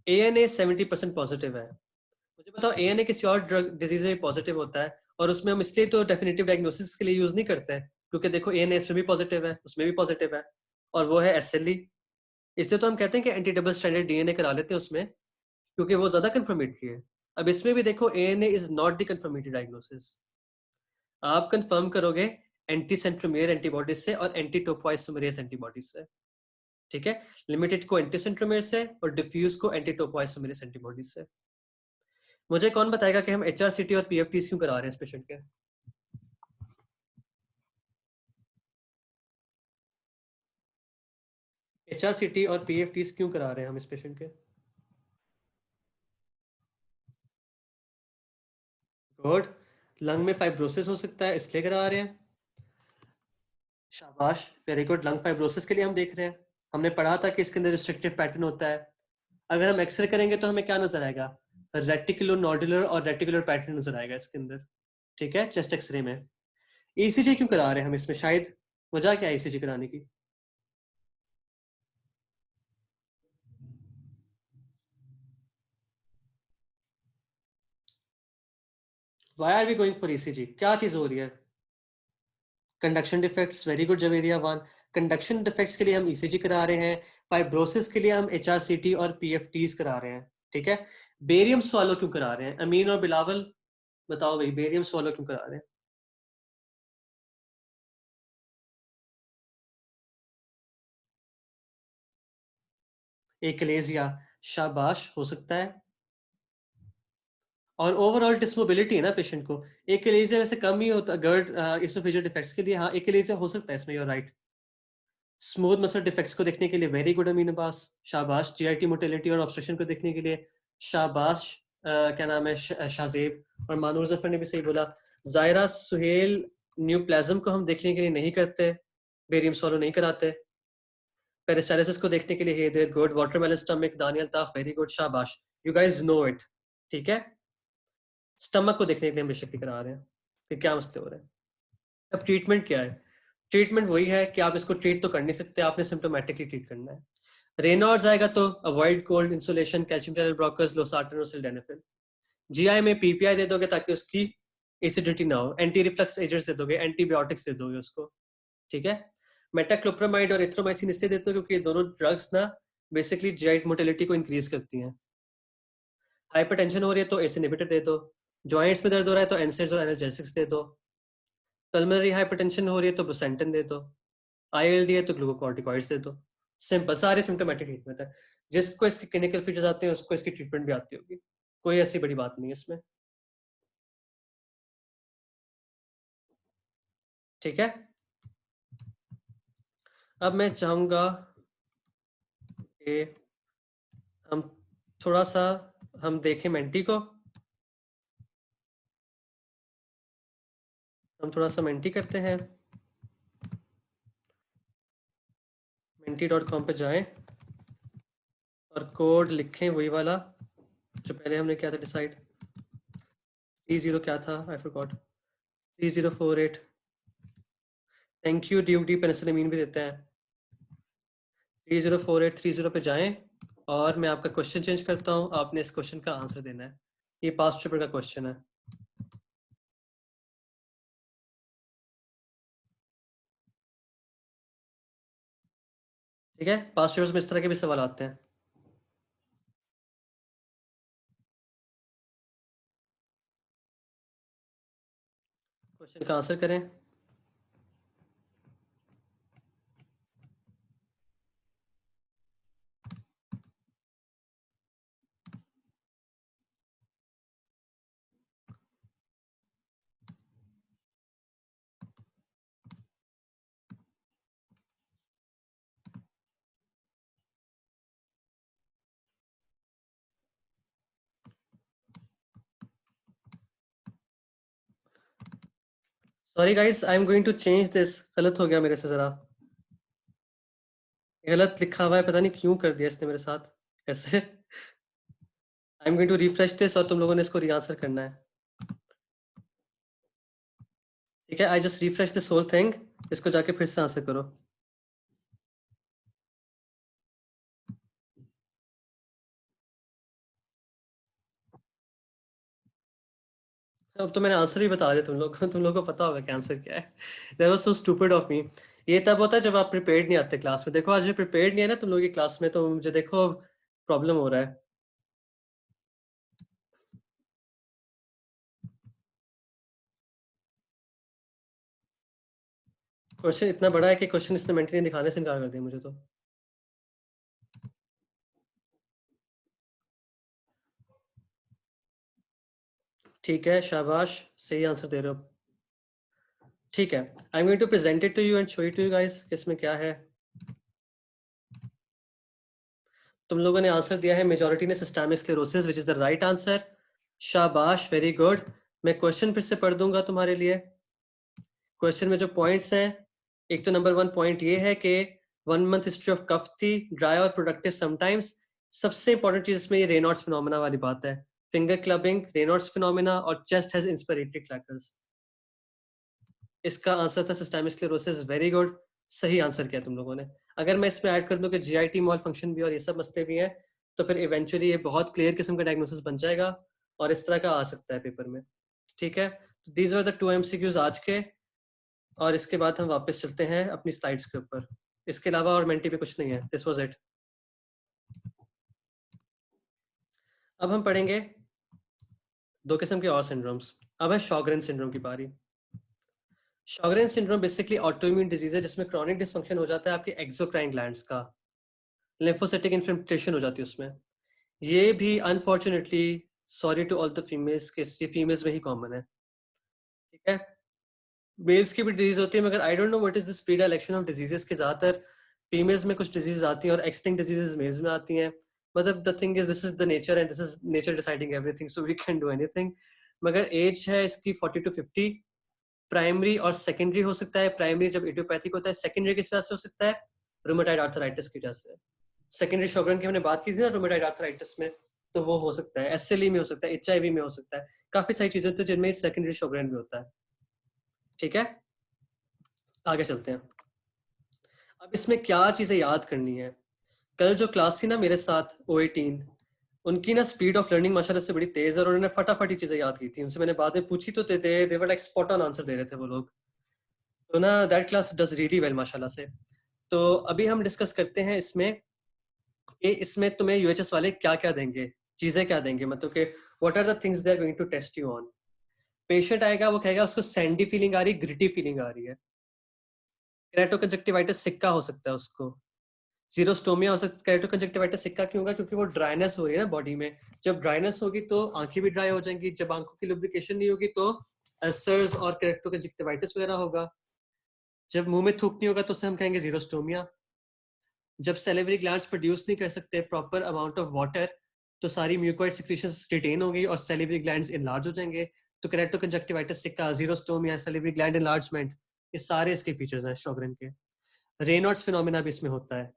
एएनए 70% पॉजिटिव है. मुझे बताओ एएनए किसी और ड्रग डिजीज में पॉजिटिव होता है, और उसमें हम इसलिए तो डेफिनेटिव डायग्नोसिस के लिए यूज नहीं करते हैं, क्योंकि देखो एएनए इसमें भी पॉजिटिव है, उसमें भी पॉजिटिव है, और वो है एसएलई. इसलिए तो हम कहते हैं कि एंटी डबल स्ट्रैंडेड डीएनए करा लेते हैं उसमें, क्योंकि वो ज्यादा कंफर्मेटरी है. अब इसमें भी देखो ANA is not the confirmatory diagnosis. आप कंफर्म करोगे एंटी सेंट्रोमियर एंटीबॉडीज से और एंटी टोपोइसोमरेज एंटीबॉडीज से. ठीक है, लिमिटेड को एंटी सेंट्रोमियर से और डिफ्यूज को एंटी टोपोइसोमरेज एंटीबॉडीज से. मुझे कौन बताएगा कि हम एचआरसीटी और पीएफटीज क्यों करा रहे हैं इस पेशेंट के? एचआरसीटी और पीएफटीज क्यों करा रहे हैं हम इस पेशेंट के? गुड. लंग में फाइब्रोसिस हो सकता है, इसलिए करा रहे हैं. शाबाश, वेरी गुड. लंग फाइब्रोसिस के लिए हम देख रहे हैं. हमने पढ़ा था कि इसके अंदर रिस्ट्रिक्टिव पैटर्न होता है. अगर हम एक्सरे करेंगे तो हमें क्या नजर आएगा? रेटिकुलर नोडुलर और रेटिकुलर पैटर्न नजर आएगा इसके अंदर. ठीक है, चेस्ट एक्सरे में. ईसीजी क्यों करा रहे हैं हम इसमें? शायद वजह क्या है ईसीजी कराने की? Why are we going for ECG? क्या चीज हो रही है? Conduction defects. Very good Javeria one. Conduction defects के लिए हम ईसीजी करा रहे हैं. फाइब्रोसिस के लिए हम एचआरसीटी और पीएफटीज करा रहे हैं. ठीक है. बेरियम स्वालो क्यों करा रहे हैं? अमीन और बिलावल बताओ भाई, बेरियम स्वालो क्यों करा रहे हैं? एकलेजिया. शाबाश, हो सकता है. और ओवरऑल डिसमोबिलिटी है ना पेशेंट को. एकलेजिया वैसे कम ही होता गर्ड इसोफेजियल डिफेक्ट्स के लिए. हाँ, एकलेजिया हो सकता है इसमें, you're right. Smooth muscle defects को देखने के लिए वेरी गुड अमीन अब्बास. शाबाश. जीआईटी मोटिलिटी और ऑब्स्ट्रक्शन को देखने के लिए शाबाश. क्या नाम है, शाहजेब. और मानूर जफर ने भी सही बोला. जायरा सुहेल, न्यूप्लाज्म को हम देखने के लिए नहीं करते, बेरियम सोलो नहीं कराते. पेरिस्टालिसिस को देखने के लिए hey there good. Watermelon stomach, Daniyal Taf, very good. शाबाश, यू गाइस नो इट. ठीक है. स्टमक को देखने के लिए हम बेशक करा रहे हैं कि क्या मसले हो रहे हैं. अब ट्रीटमेंट क्या है? ट्रीटमेंट वही है कि आप इसको ट्रीट तो कर नहीं सकते, आपने सिम्टोमेटिकली ट्रीट करना है. रेनॉर्ड्स आएगा तो avoid cold insulation, calcium channel blockers, losartan और सिल्डेनाफिल. जीआई में पीपीआई दे दोगे ताकि उसकी एसिडिटी ना हो. एंटी रिफ्लक्स एजेंट्स दे दोगे, एंटीबायोटिक्स दे दोगे उसको. ठीक है. मेटाक्लोप्रामाइड और एथ्रोमाइसिन इसलिए देते हो क्योंकि ये दोनों ड्रग्स ना बेसिकली जीआई मोटिलिटी को इंक्रीज करती हैं. हाइपरटेंशन हो रही है तो एस इनहिबिटर दे दो. जॉइंट्स में दर्द हो रहा है तो एनसेड्स और एनाल्जेसिक्स दे दो. पल्मोनरी हाइपरटेंशन हो रही है तो बुसेंटिन दे दो. आईएलडी है तो ग्लूकोकॉर्टिकॉइड्स दे दो. सिंपल, सारे सिम्टोमेटिक ट्रीटमेंट है. जिसको इसके क्लिनिकल फीचर्स आते हैं उसको इसकी ट्रीटमेंट भी आती होगी. कोई ऐसी बड़ी बात नहीं है इसमें. ठीक है. अब मैं चाहूंगा कि हम थोड़ा सा हम देखें मेंटी को. हम थोड़ा सा मेंटी करते हैं. menti.com पे जाएं और कोड लिखें वही वाला जो पहले हमने किया था डिसाइड. 30 क्या था, I forgot. 3048. Thank you. Dupe D penicillin भी देते हैं. 304830 पे जाएं और मैं आपका क्वेश्चन चेंज करता हूं. आपने इस क्वेश्चन का आंसर देना है. ये पास्ट पेपर का क्वेश्चन है. ठीक है. पास्ट पेपर्स में इस तरह के भी सवाल आते हैं. क्वेश्चन का आंसर करें. Sorry guys, I am going to change this. गलत हो गया मेरे से जरा, गलत लिखा हुआ है, पता नहीं क्यों कर दिया इसने मेरे साथ ऐसे। I am going to refresh this और तुम लोगों ने इसको री आंसर करना है। ठीक है, I just refresh this whole thing. इसको जाके फिर से आंसर करो। अब तो मैंने आंसर भी बता दिया तुम लोग को, तुम लोग को पता होगा कि आंसर क्या है। That was so stupid of me. ये तब होता है जब आप प्रिपेयर्ड नहीं आते क्लास में। देखो आज जो प्रिपेयर्ड नहीं है ना तुम लोग की क्लास में, तो मुझे देखो प्रॉब्लम हो रहा है। क्वेश्चन इतना बड़ा है कि क्वेश्चन इसने मेंटली दिखाने से इनकार कर दिया मुझे तो। ठीक है, शाबाश, सही आंसर दे रहे हो। ठीक है, I am going to present it to you and show it to you guys इसमें क्या है। तुम लोगों ने आंसर दिया है, मेजॉरिटी ने systemic sclerosis, which is the right answer. शाबाश, वेरी गुड। मैं क्वेश्चन फिर से पढ़ दूंगा तुम्हारे लिए। क्वेश्चन में जो पॉइंट्स हैं, एक तो नंबर 1 पॉइंट ये है कि 1 मंथ हिस्ट्री ऑफ कफ थी, ड्राई और प्रोडक्टिव समटाइम्स। सबसे इंपॉर्टेंट चीज इसमें ये रेनॉल्ड्स फिनोमेना वाली बात है। फिंगर क्लबिंग, रेनॉल्ड्स फिनोमेना और चेस्ट हैज इंस्पिरेटरी क्लैकर्स। इसका आंसर था सिस्टेमिक स्क्लेरोसिस। वेरी गुड, सही आंसर किया तुम लोगों ने। अगर मैं इसमें ऐड कर दूं कि जीआईटी मॉल फंक्शन भी और ये सब मसले भी हैं, तो फिर इवेंचुअली ये बहुत क्लियर किस्म का डायग्नोसिस बन जाएगा और इस तरह का आ सकता है पेपर में। ठीक है, दीज आर द 2 एमसीक्यूज आज के। और इसके बाद हम वापस चलते हैं अपनी स्लाइड्स के ऊपर। इसके अलावा और मेंटी पे कुछ नहीं है। This was it. अब हम पढ़ेंगे 2 किस्म के और सिंड्रोम्स। अब है शॉगरेन सिंड्रोम की बारी। Sjogren syndrome basically autoimmune disease है जिसमें क्रॉनिक डिसफंक्शन हो जाता है आपके एक्सोक्राइन ग्लैंड्स का। लिम्फोसाइटिक इन्फिल्ट्रेशन हो जाती है उसमें। ये भी unfortunately, sorry to all the females, के ये फीमेल्स में ही कॉमन है। ठीक है, मेल्स की भी डिजीज होती है, मगर I don't know what is this predilection of diseases के। ज्यादातर फीमेल्स में कुछ डिजीज आती हैं और एक्सटिंक्ट डिजीजेस मेल्स में आती हैं। मतलब the thing is this is the nature and this is nature deciding everything, so we can do anything. मगर एज है इसकी 40 to 50। प्राइमरी और सेकेंडरी हो सकता है। प्राइमरी जब इडियोपैथिक होता है, सेकेंडरी किस वजह से हो सकता है, रूमेटाइड आर्थराइटिस की वजह से। सेकेंडरी शॉगरेन की हमने बात की थी ना रूमेटाइड आर्थराइटिस में, तो वो हो सकता है। एसएलई में हो सकता है, एचआईवी में हो सकता है, काफी सारी चीजें होती है जिनमें सेकेंडरी शॉगरेन भी होता है। ठीक है, आगे चलते हैं। अब इसमें क्या चीजें याद करनी है। कल जो क्लास थी ना मेरे साथ O18, उनकी ना स्पीड ऑफ लर्निंग माशाल्लाह से बड़ी तेज है और उन्होंने फटाफट ही चीजें याद की थी। उनसे मैंने बाद में पूछी तो they were like spot on answer दे रहे थे वो लोग। तो ना that class does really well माशाल्लाह से। तो अभी हम डिस्कस करते हैं इसमें कि इसमें तुम्हें यूएचएस वाले क्या क्या देंगे, चीजें क्या देंगे, मतलब कि what are the things they are going to test you on. Patient आएगा, वो कहेगा उसको सैंडी फीलिंग आ रही, ग्रिटी फीलिंग आ रही है। केराटोकंजक्टिवाइटिस सिक्का हो सकता है उसको। जीरोस्टोमिया हो सकता है। केराटोकंजक्टिवाइटिस सिक्का क्यों होगा, क्योंकि वो ड्राइनेस हो रही है ना बॉडी में। जब ड्राइनेस होगी तो आंखें भी ड्राई हो जाएंगी। जब आंखों की लुब्रिकेशन नहीं होगी तो अल्सर्स और केराटोकंजक्टिवाइटिस वगैरह होगा। जब मुंह में थूक नहीं होगा तो उसे हम कहेंगे जीरोस्टोमिया। जब सेलिवरी ग्लैंड्स प्रोड्यूस नहीं कर सकते प्रॉपर अमाउंट ऑफ वाटर, तो सारी म्यूकोइड सिक्रीशंस रिटेन होगी और सेलिवरी ग्लैंड्स इनलार्ज हो जाएंगे। तो केराटोकंजक्टिवाइटिस सिक्का, जीरोस्टोमिया, सेलिवरी ग्लैंड इनलार्जमेंट, ये सारे इसके फीचर्स हैं शॉगरेन के। रेनॉल्ड्स फिनोमेना भी इसमें होता है।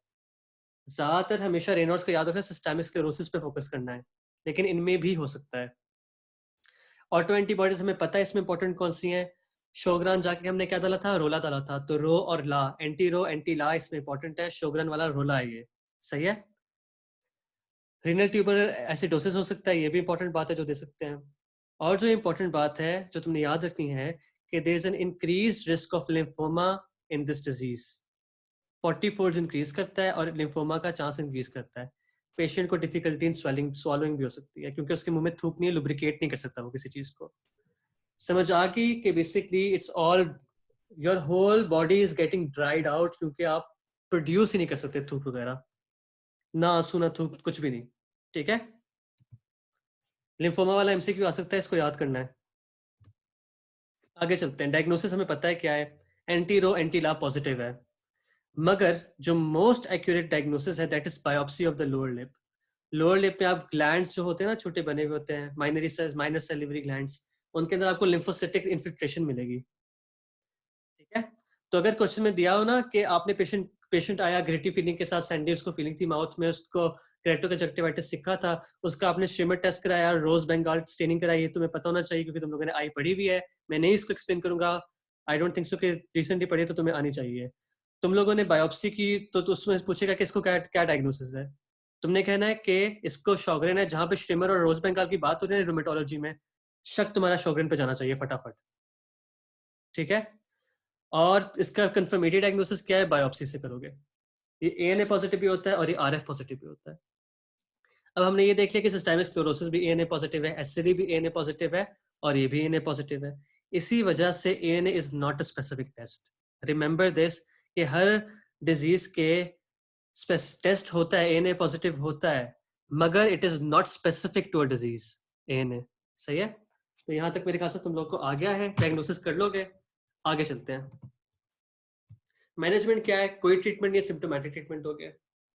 ज्यादातर हमेशा रेनॉल्ड्स को याद रखना, सिस्टेमिक स्क्लेरोसिस पे फोकस करना है, लेकिन इनमें भी हो सकता है। ऑटो एंटीबॉडीज हमें पता है इसमें इंपॉर्टेंट कौन सी हैं। शोगरान जाके हमने क्या डाला था, रोला डाला था। तो रो और ला, एंटी रो एंटी ला इसमें इंपॉर्टेंट है। शोगरान वाला रोला है ये, सही है। रीनल ट्यूबर एसिडोसिस हो सकता है, ये भी इंपॉर्टेंट बात है जो दे सकते हैं। और जो इंपॉर्टेंट बात है जो तुमने याद रखनी है कि there is an increase risk of lymphoma in this disease. 40 fold increase करता है और लिम्फोमा का चांस इंक्रीज करता है। पेशेंट को डिफिकल्टी इन स्वेलिंग स्वॉलोइंग भी हो सकती है क्योंकि उसके मुंह में थूक नहीं है, लुब्रिकेट नहीं कर सकता वो किसी चीज को। समझ आ गई कि basically it's all, your whole body is getting dried out क्योंकि आप प्रोड्यूस ही नहीं कर सकते थूक वगैरह, ना आंसू ना थूक, कुछ भी नहीं। ठीक है, लिम्फोमा वाला एमसीक्यू आ सकता है, इसको याद करना है। आगे चलते हैं। डायग्नोसिस हमें पता है क्या है, एंटी रो एंटी ला पॉजिटिव है। मगर जो मोस्ट एक्यूरेट डायग्नोसिस है that is biopsy of the lower lip. Lower lip पे आप ग्लैंड्स जो होते हैं ना, छोटे बने हुए होते हैं, माइनर सेलिवरी ग्लैंड्स, उनके अंदर आपको लिम्फोसिटिक इन्फिल्ट्रेशन मिलेगी। तो अगर क्वेश्चन में दिया हो ना कि आपने पेशेंट आया ग्रिटी फीलिंग के साथ, सैंडी उसको फीलिंग थी माउथ में, उसको केरेटोकंजक्टिवाइटिस सीखा था, उसका आपने शिमर टेस्ट कराया, रोज बेंगाल स्टेनिंग कराई, ये तुम्हें पता होना चाहिए क्योंकि तुम लोगों ने आई पढ़ी भी है। मैं नहीं इसको एक्सप्लेन करूंगा, आई डोंट थिंक सो कि रिसेंटली पढ़ी तो तुम्हें आनी चाहिए। तुम लोगों ने बायोप्सी की तो उसमें पूछेगा कि इसको क्या क्या डायग्नोसिस है। तुमने कहना है कि इसको शॉगरेन है। जहां पे शिमर और रोज बेंगाल की बात हो रही है रूमेटोलॉजी में, शक तुम्हारा शॉगरेन पे जाना चाहिए फटाफट, ठीक है। और इसका कंफर्मेटरी डायग्नोसिस क्या है, बायोप्सी से करोगे। ये एएनए पॉजिटिव भी होता है और ये आरएफ पॉजिटिव भी होता है। अब हमने ये देख लिया कि सिस्टेमिक स्क्लेरोसिस भी एएनए पॉजिटिव है, एससीडी भी एएनए पॉजिटिव है और ये भी एएनए पॉजिटिव है। इसी वजह से ANA is not a specific test. Remember this कि हर डिजीज के टेस्ट होता है, एएनए पॉजिटिव होता है, मगर it is not specific to a disease ANA. सही है। तो यहां तक मेरे ख्याल से तुम लोग को आ गया है, डायग्नोसिस कर लोगे। आगे चलते हैं। मैनेजमेंट क्या है, कोई ट्रीटमेंट नहीं, सिम्टोमेटिक ट्रीटमेंट हो गया।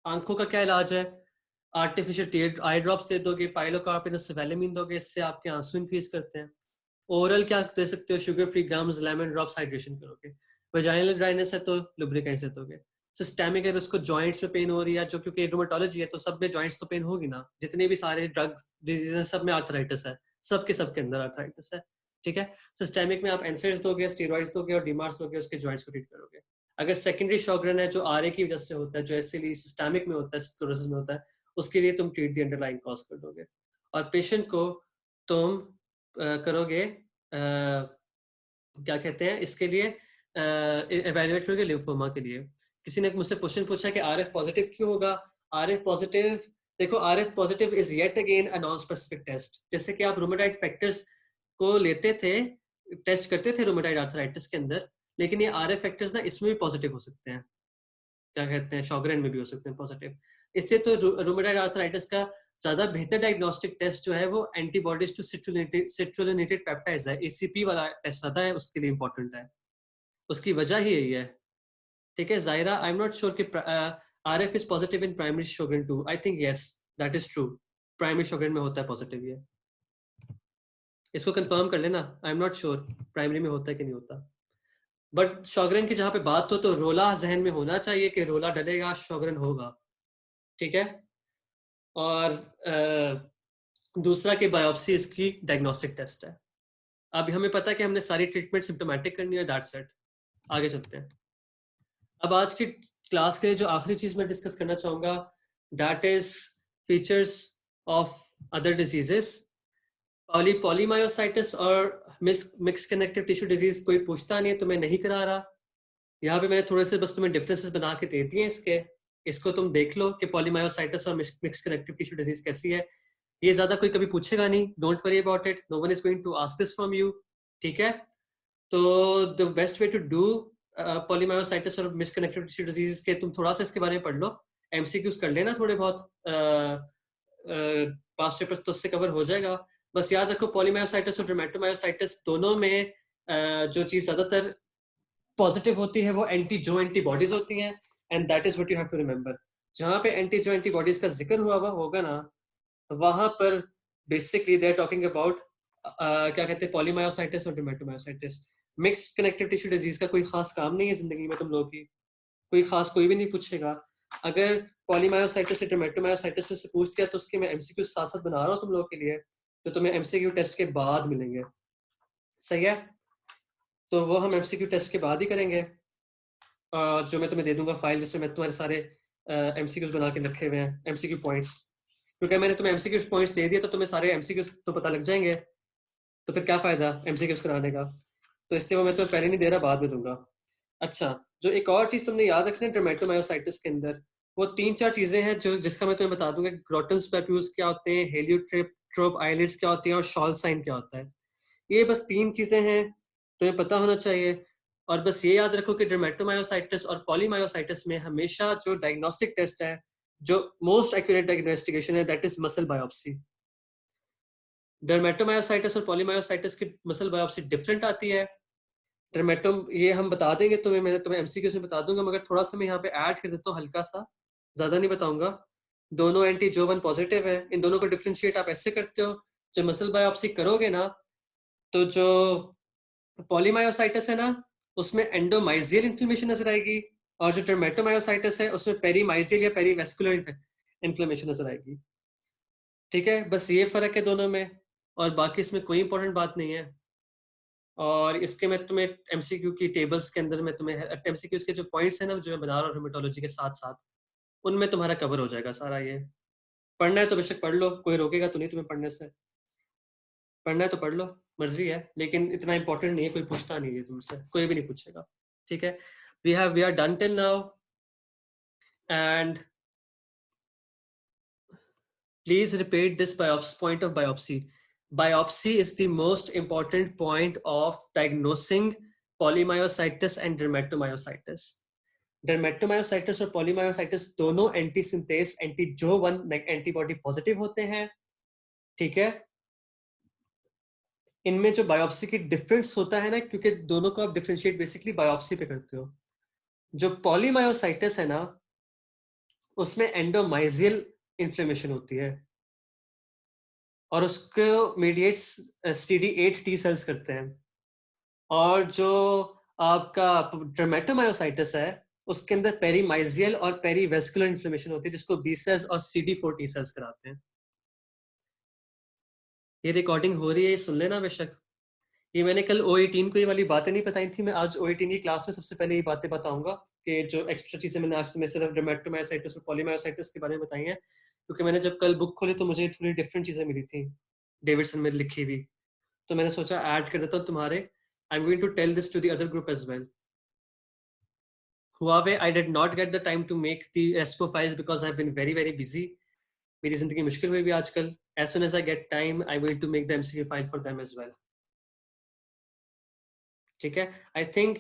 आंखों का क्या इलाज है, आर्टिफिशियल आई ड्रॉप्स दे दोगे, पाइलोकार्पिन सेवेलेमिन दोगे, इससे आपके आंसू इंक्रीज करते हैं। ओरल क्या दे सकते हो, sugar free grams, lemon drops, hydration करोगे। वजाइनल ड्राइनेस है तो लुब्रिकेंट्स दे दोगे। सिस्टेमिक है, उसको जॉइंट्स में पेन हो रही है, जो क्योंकि रूमेटोलॉजी है तो सब में जॉइंट्स तो पेन होगी ना, जितने भी सारे ड्रग्स डिजीज सब में आर्थराइटिस है, सबके अंदर आर्थराइटिस है, ठीक है। सिस्टेमिक में आप एनसेड्स दोगे, स्टेरॉइड्स दोगे और डीमार्स दोगे, उसके जॉइंट्स को ट्रीट करोगे। अगर सेकेंडरी शॉगरेन है जो आरए की वजह से होता है, जो एसिली सिस्टेमिक में होता है, स्क्लेरोसिस में होता है, उसके लिए तुम ट्रीट दी अंडरलाइन कॉज कर दोगे। और पेशेंट को तुम करोगे क्या कहते हैं इसके लिए, एवेल्युएट करोगे लिम्फोमा के लिए। किसी ने मुझसे क्वेश्चन पूछा कि आरएफ पॉजिटिव क्यों होगा। आरएफ पॉजिटिव, देखो RF positive is yet again a non specific test. जैसे कि आप रूमेटॉइड फैक्टर्स को लेते थे, टेस्ट करते थे रूमेटॉइड आर्थराइटिस के अंदर, लेकिन ये आरएफ फैक्टर्स ना इसमें भी पॉजिटिव हो सकते हैं, क्या कहते हैं शॉगरेन में भी हो सकते हैं पॉजिटिव। इसलिए तो रूमेटॉइड आर्थराइटिस का ज्यादा बेहतर डायग्नोस्टिक टेस्ट जो है वो एंटीबॉडीज टू सिट्रुलिनेटेड पेप्टाइड्स है, एसीपी वाला टेस्ट ज्यादा है, उसके लिए इंपॉर्टेंट है। उसकी वजह ही यही है, ठीक है। Zaira, I am not sure कि RF is positive in primary Sjogren too. I think yes, that is true, primary Sjogren में होता है पॉजिटिव ये। इसको कंफर्म कर लेना, I am not sure primary में होता है कि नहीं होता। बट शॉगरेन की जहां पे बात हो तो रोला जहन में होना चाहिए कि रोला डलेगा शॉगरेन होगा, ठीक है। और दूसरा कि बायोप्सी इसकी डायग्नोस्टिक टेस्ट है। अब हमें पता है कि हमने सारी ट्रीटमेंट सिम्टोमेटिक करनी है, दैट्स इट। आगे चलते हैं। अब आज की क्लास के लिए जो आखिरी चीज मैं डिस्कस करना चाहूंगा, that is features of other diseases. Polymyositis और मिक्स कनेक्टिव टिश्यू डिजीज कोई पूछता नहीं है तो मैं नहीं करा रहा। यहाँ पे मैंने थोड़े से बस तुम्हें डिफरेंसेस बना के दे दिए इसके, इसको तुम देख लो कि पॉलीमायोसाइटिस और मिक्स कनेक्टिव टिश्यू डिजीज कैसी है। ये ज्यादा कोई कभी पूछेगा नहीं, don't worry about it, no one is going to ask this from you, ठीक है। तो the best way to do polymyositis और मिक्स कनेक्टिव टिश्यू डिजीज के तुम थोड़ा सा इसके बारे में पढ़ लो, एमसीक्यूज कर लेना थोड़े बहुत, पास्ट पेपर्स तो उससे कवर हो जाएगा। बस याद रखो पॉलीमायोसाइटिस और डर्मेटोमायोसाइटिस दोनों में जो चीज ज्यादातर पॉजिटिव होती है वो एंटीबॉडीज होती हैं, and that is what you have to remember. जहां पे एंटीबॉडीज का जिक्र हुआ होगा ना, वहां पर basically they are talking about क्या कहते हैं पॉलीमायोसाइटिस और dermatomyositis. Mix connective tissue disease का कोई खास काम नहीं है जिंदगी में तुम लोगों की, कोई भी नहीं पूछेगा। अगर पॉलीमायोसाइटिस या डर्मेटोमायोसाइटिस में से पूछ दिया तो उसके मैं एमसीक्यू साथ साथ बना रहा हूँ तुम लोगों के लिए, तो तुम्हें एमसीक्यू टेस्ट के बाद मिलेंगे, सही है। तो वो हम एमसीक्यू टेस्ट के बाद ही करेंगे, जो मैं तुम्हें दे दूंगा फाइल जिससे मैं तुम्हारे सारे एमसीक्यूज बना के रखे हुए हैं, एमसीक्यू पॉइंट्स। क्योंकि मैंने तुम्हें एमसीक्यू पॉइंट्स दे दिए तो तुम्हें सारे एमसीक्यूज तो पता लग जाएंगे, तो फिर क्या फायदा एमसीक्यूज कराने का। तो इसलिए वो मैं तुम्हें पहले नहीं दे रहा, बाद में दूंगा। अच्छा, जो एक और चीज तुमने याद रखना है डर्मेटोमायोसाइटिस के अंदर, वो 3-4 चीजें हैं जो जिसका मैं तुम्हें बता दूंगा। ग्रोटन्स पैप्यूल्स क्या होते हैं, हेलियोट्रोप आइलिड्स क्या होती हैं और शॉल साइन क्या होता है। ये बस 3 चीजें हैं तुम्हें पता होना चाहिए। और बस ये याद रखो कि डर्मेटोमायोसाइटिस और पॉलीमायोसाइटिस में हमेशा जो डायग्नोस्टिक टेस्ट है, जो मोस्ट एक्यूरेट डायग्नोस्टिकेशन है, that is muscle biopsy. Dermatomyositis और पॉलीमायोसाइटिस की मसल बायोप्सी डिफरेंट आती है। डर्मेटोम ये हम बता देंगे तुम्हें, मैं तुम्हें एमसीक्यू में बता दूंगा, मगर थोड़ा सा मैं यहाँ पे ऐड कर देता हूँ हल्का सा, ज्यादा नहीं बताऊंगा। दोनों एंटी जो वन पॉजिटिव है, इन दोनों को डिफ्रेंशिएट आप ऐसे करते हो, जब मसल बायोप्सी करोगे ना, तो जो पॉलीमायोसाइटिस है ना, उसमें एंडोमाइजियल इन्फ्लेमेशन नजर आएगी, और जो डर्मेटोमायोसाइटिस है उसमें पेरीमाइजियल या पेरीवेस्कुलर इन्फ्लेमेशन नजर आएगी। ठीक है, बस ये फर्क है दोनों में, और बाकी इसमें कोई इंपॉर्टेंट बात नहीं है। और इसके मैं तुम्हें एमसीक्यू की टेबल्स के अंदर मैं तुम्हें एमसीक्यूज के जो पॉइंट्स हैं ना जो मैं बना रहा हूँ रूमेटोलॉजी के साथ साथ, उनमें तुम्हारा कवर हो जाएगा सारा। ये पढ़ना है तो बेशक पढ़ लो, कोई रोकेगा तो नहीं तुम्हें पढ़ने से। पढ़ना है तो पढ़ लो, मर्जी है, लेकिन इतना इंपॉर्टेंट नहीं है, कोई पूछता नहीं है तुमसे, कोई भी नहीं पूछेगा। ठीक है, we are done till now, and please repeat this point of biopsy. Biopsy is the most important point of diagnosing polymyositis and dermatomyositis. Dermatomyositis और polymyositis दोनों एंटी सिंथेस एंटी जो 1 एंटीबॉडी पॉजिटिव होते हैं। ठीक है, इनमें जो बायोप्सी की डिफरेंस होता है ना, क्योंकि दोनों को आप डिफरेंशिएट बेसिकली बायोप्सी पे करते हो। जो पॉलीमायोसाइटिस है ना, उसमें एंडोमाइजियल इन्फ्लेमेशन होती है, और उसको मीडिएट CD8 टी सेल्स करते हैं। और जो आपका डर्मेटोमायोसाइटिस है उसके अंदर पेरीमाइजियल और पेरीवेस्कुलर इन्फ्लेमेशन होती है, जिसको बी सेल्स और CD4 टी सेल्स कराते हैं। ये रिकॉर्डिंग हो रही है, सुन लेना बेशक। ये मैंने कल O18 को ये वाली बातें नहीं बताई थी, मैं आज O18 की क्लास में सबसे पहले ये बातें बताऊंगा कि जो एक्स्ट्रा चीजें मैंने आज तुम्हें सिर्फ डर्मेटोमायोसाइटिस और पॉलीमायोसाइटिस के बारे में बताई हैं, क्योंकि मैंने जब कल बुक खोली तो मुझे थोड़ी डिफरेंट चीजें मिली थी डेविडसन में लिखी हुई, तो मैंने सोचा ऐड कर देता हूँ तुम्हारे। I am going to tell this to the other group as well. Huawei, I did not get the time to make the ESPO files because I've been very very busy. मेरी जिंदगी मुश्किल हुई भी आजकल। As soon as I get time, I'm going to make the MCQ file for them as well. ठीक है, I think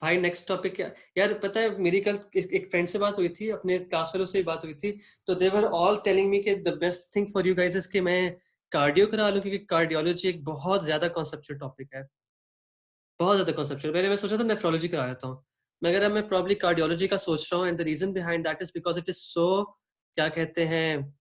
भाई next topic यार, पता है मेरी कल एक फ्रेंड से बात हुई थी, अपने क्लास फेलो से ही बात हुई थी, तो they were all telling me कि the best thing for you guys is कि मैं कार्डियो करा लूं, क्योंकि कार्डियोलॉजी एक बहुत ज्यादा कॉन्सेप्चुअल टॉपिक है, बहुत ज्यादा कॉन्सेप्चुअल। पहले मैं सोचा था नेफ्रोलॉजी करा लेता हूँ, मगर अब मैं प्रॉब्ली कार्डियोलॉजी का सोच रहा हूँ, and the reason behind that is because it is so, क्या कहते हैं,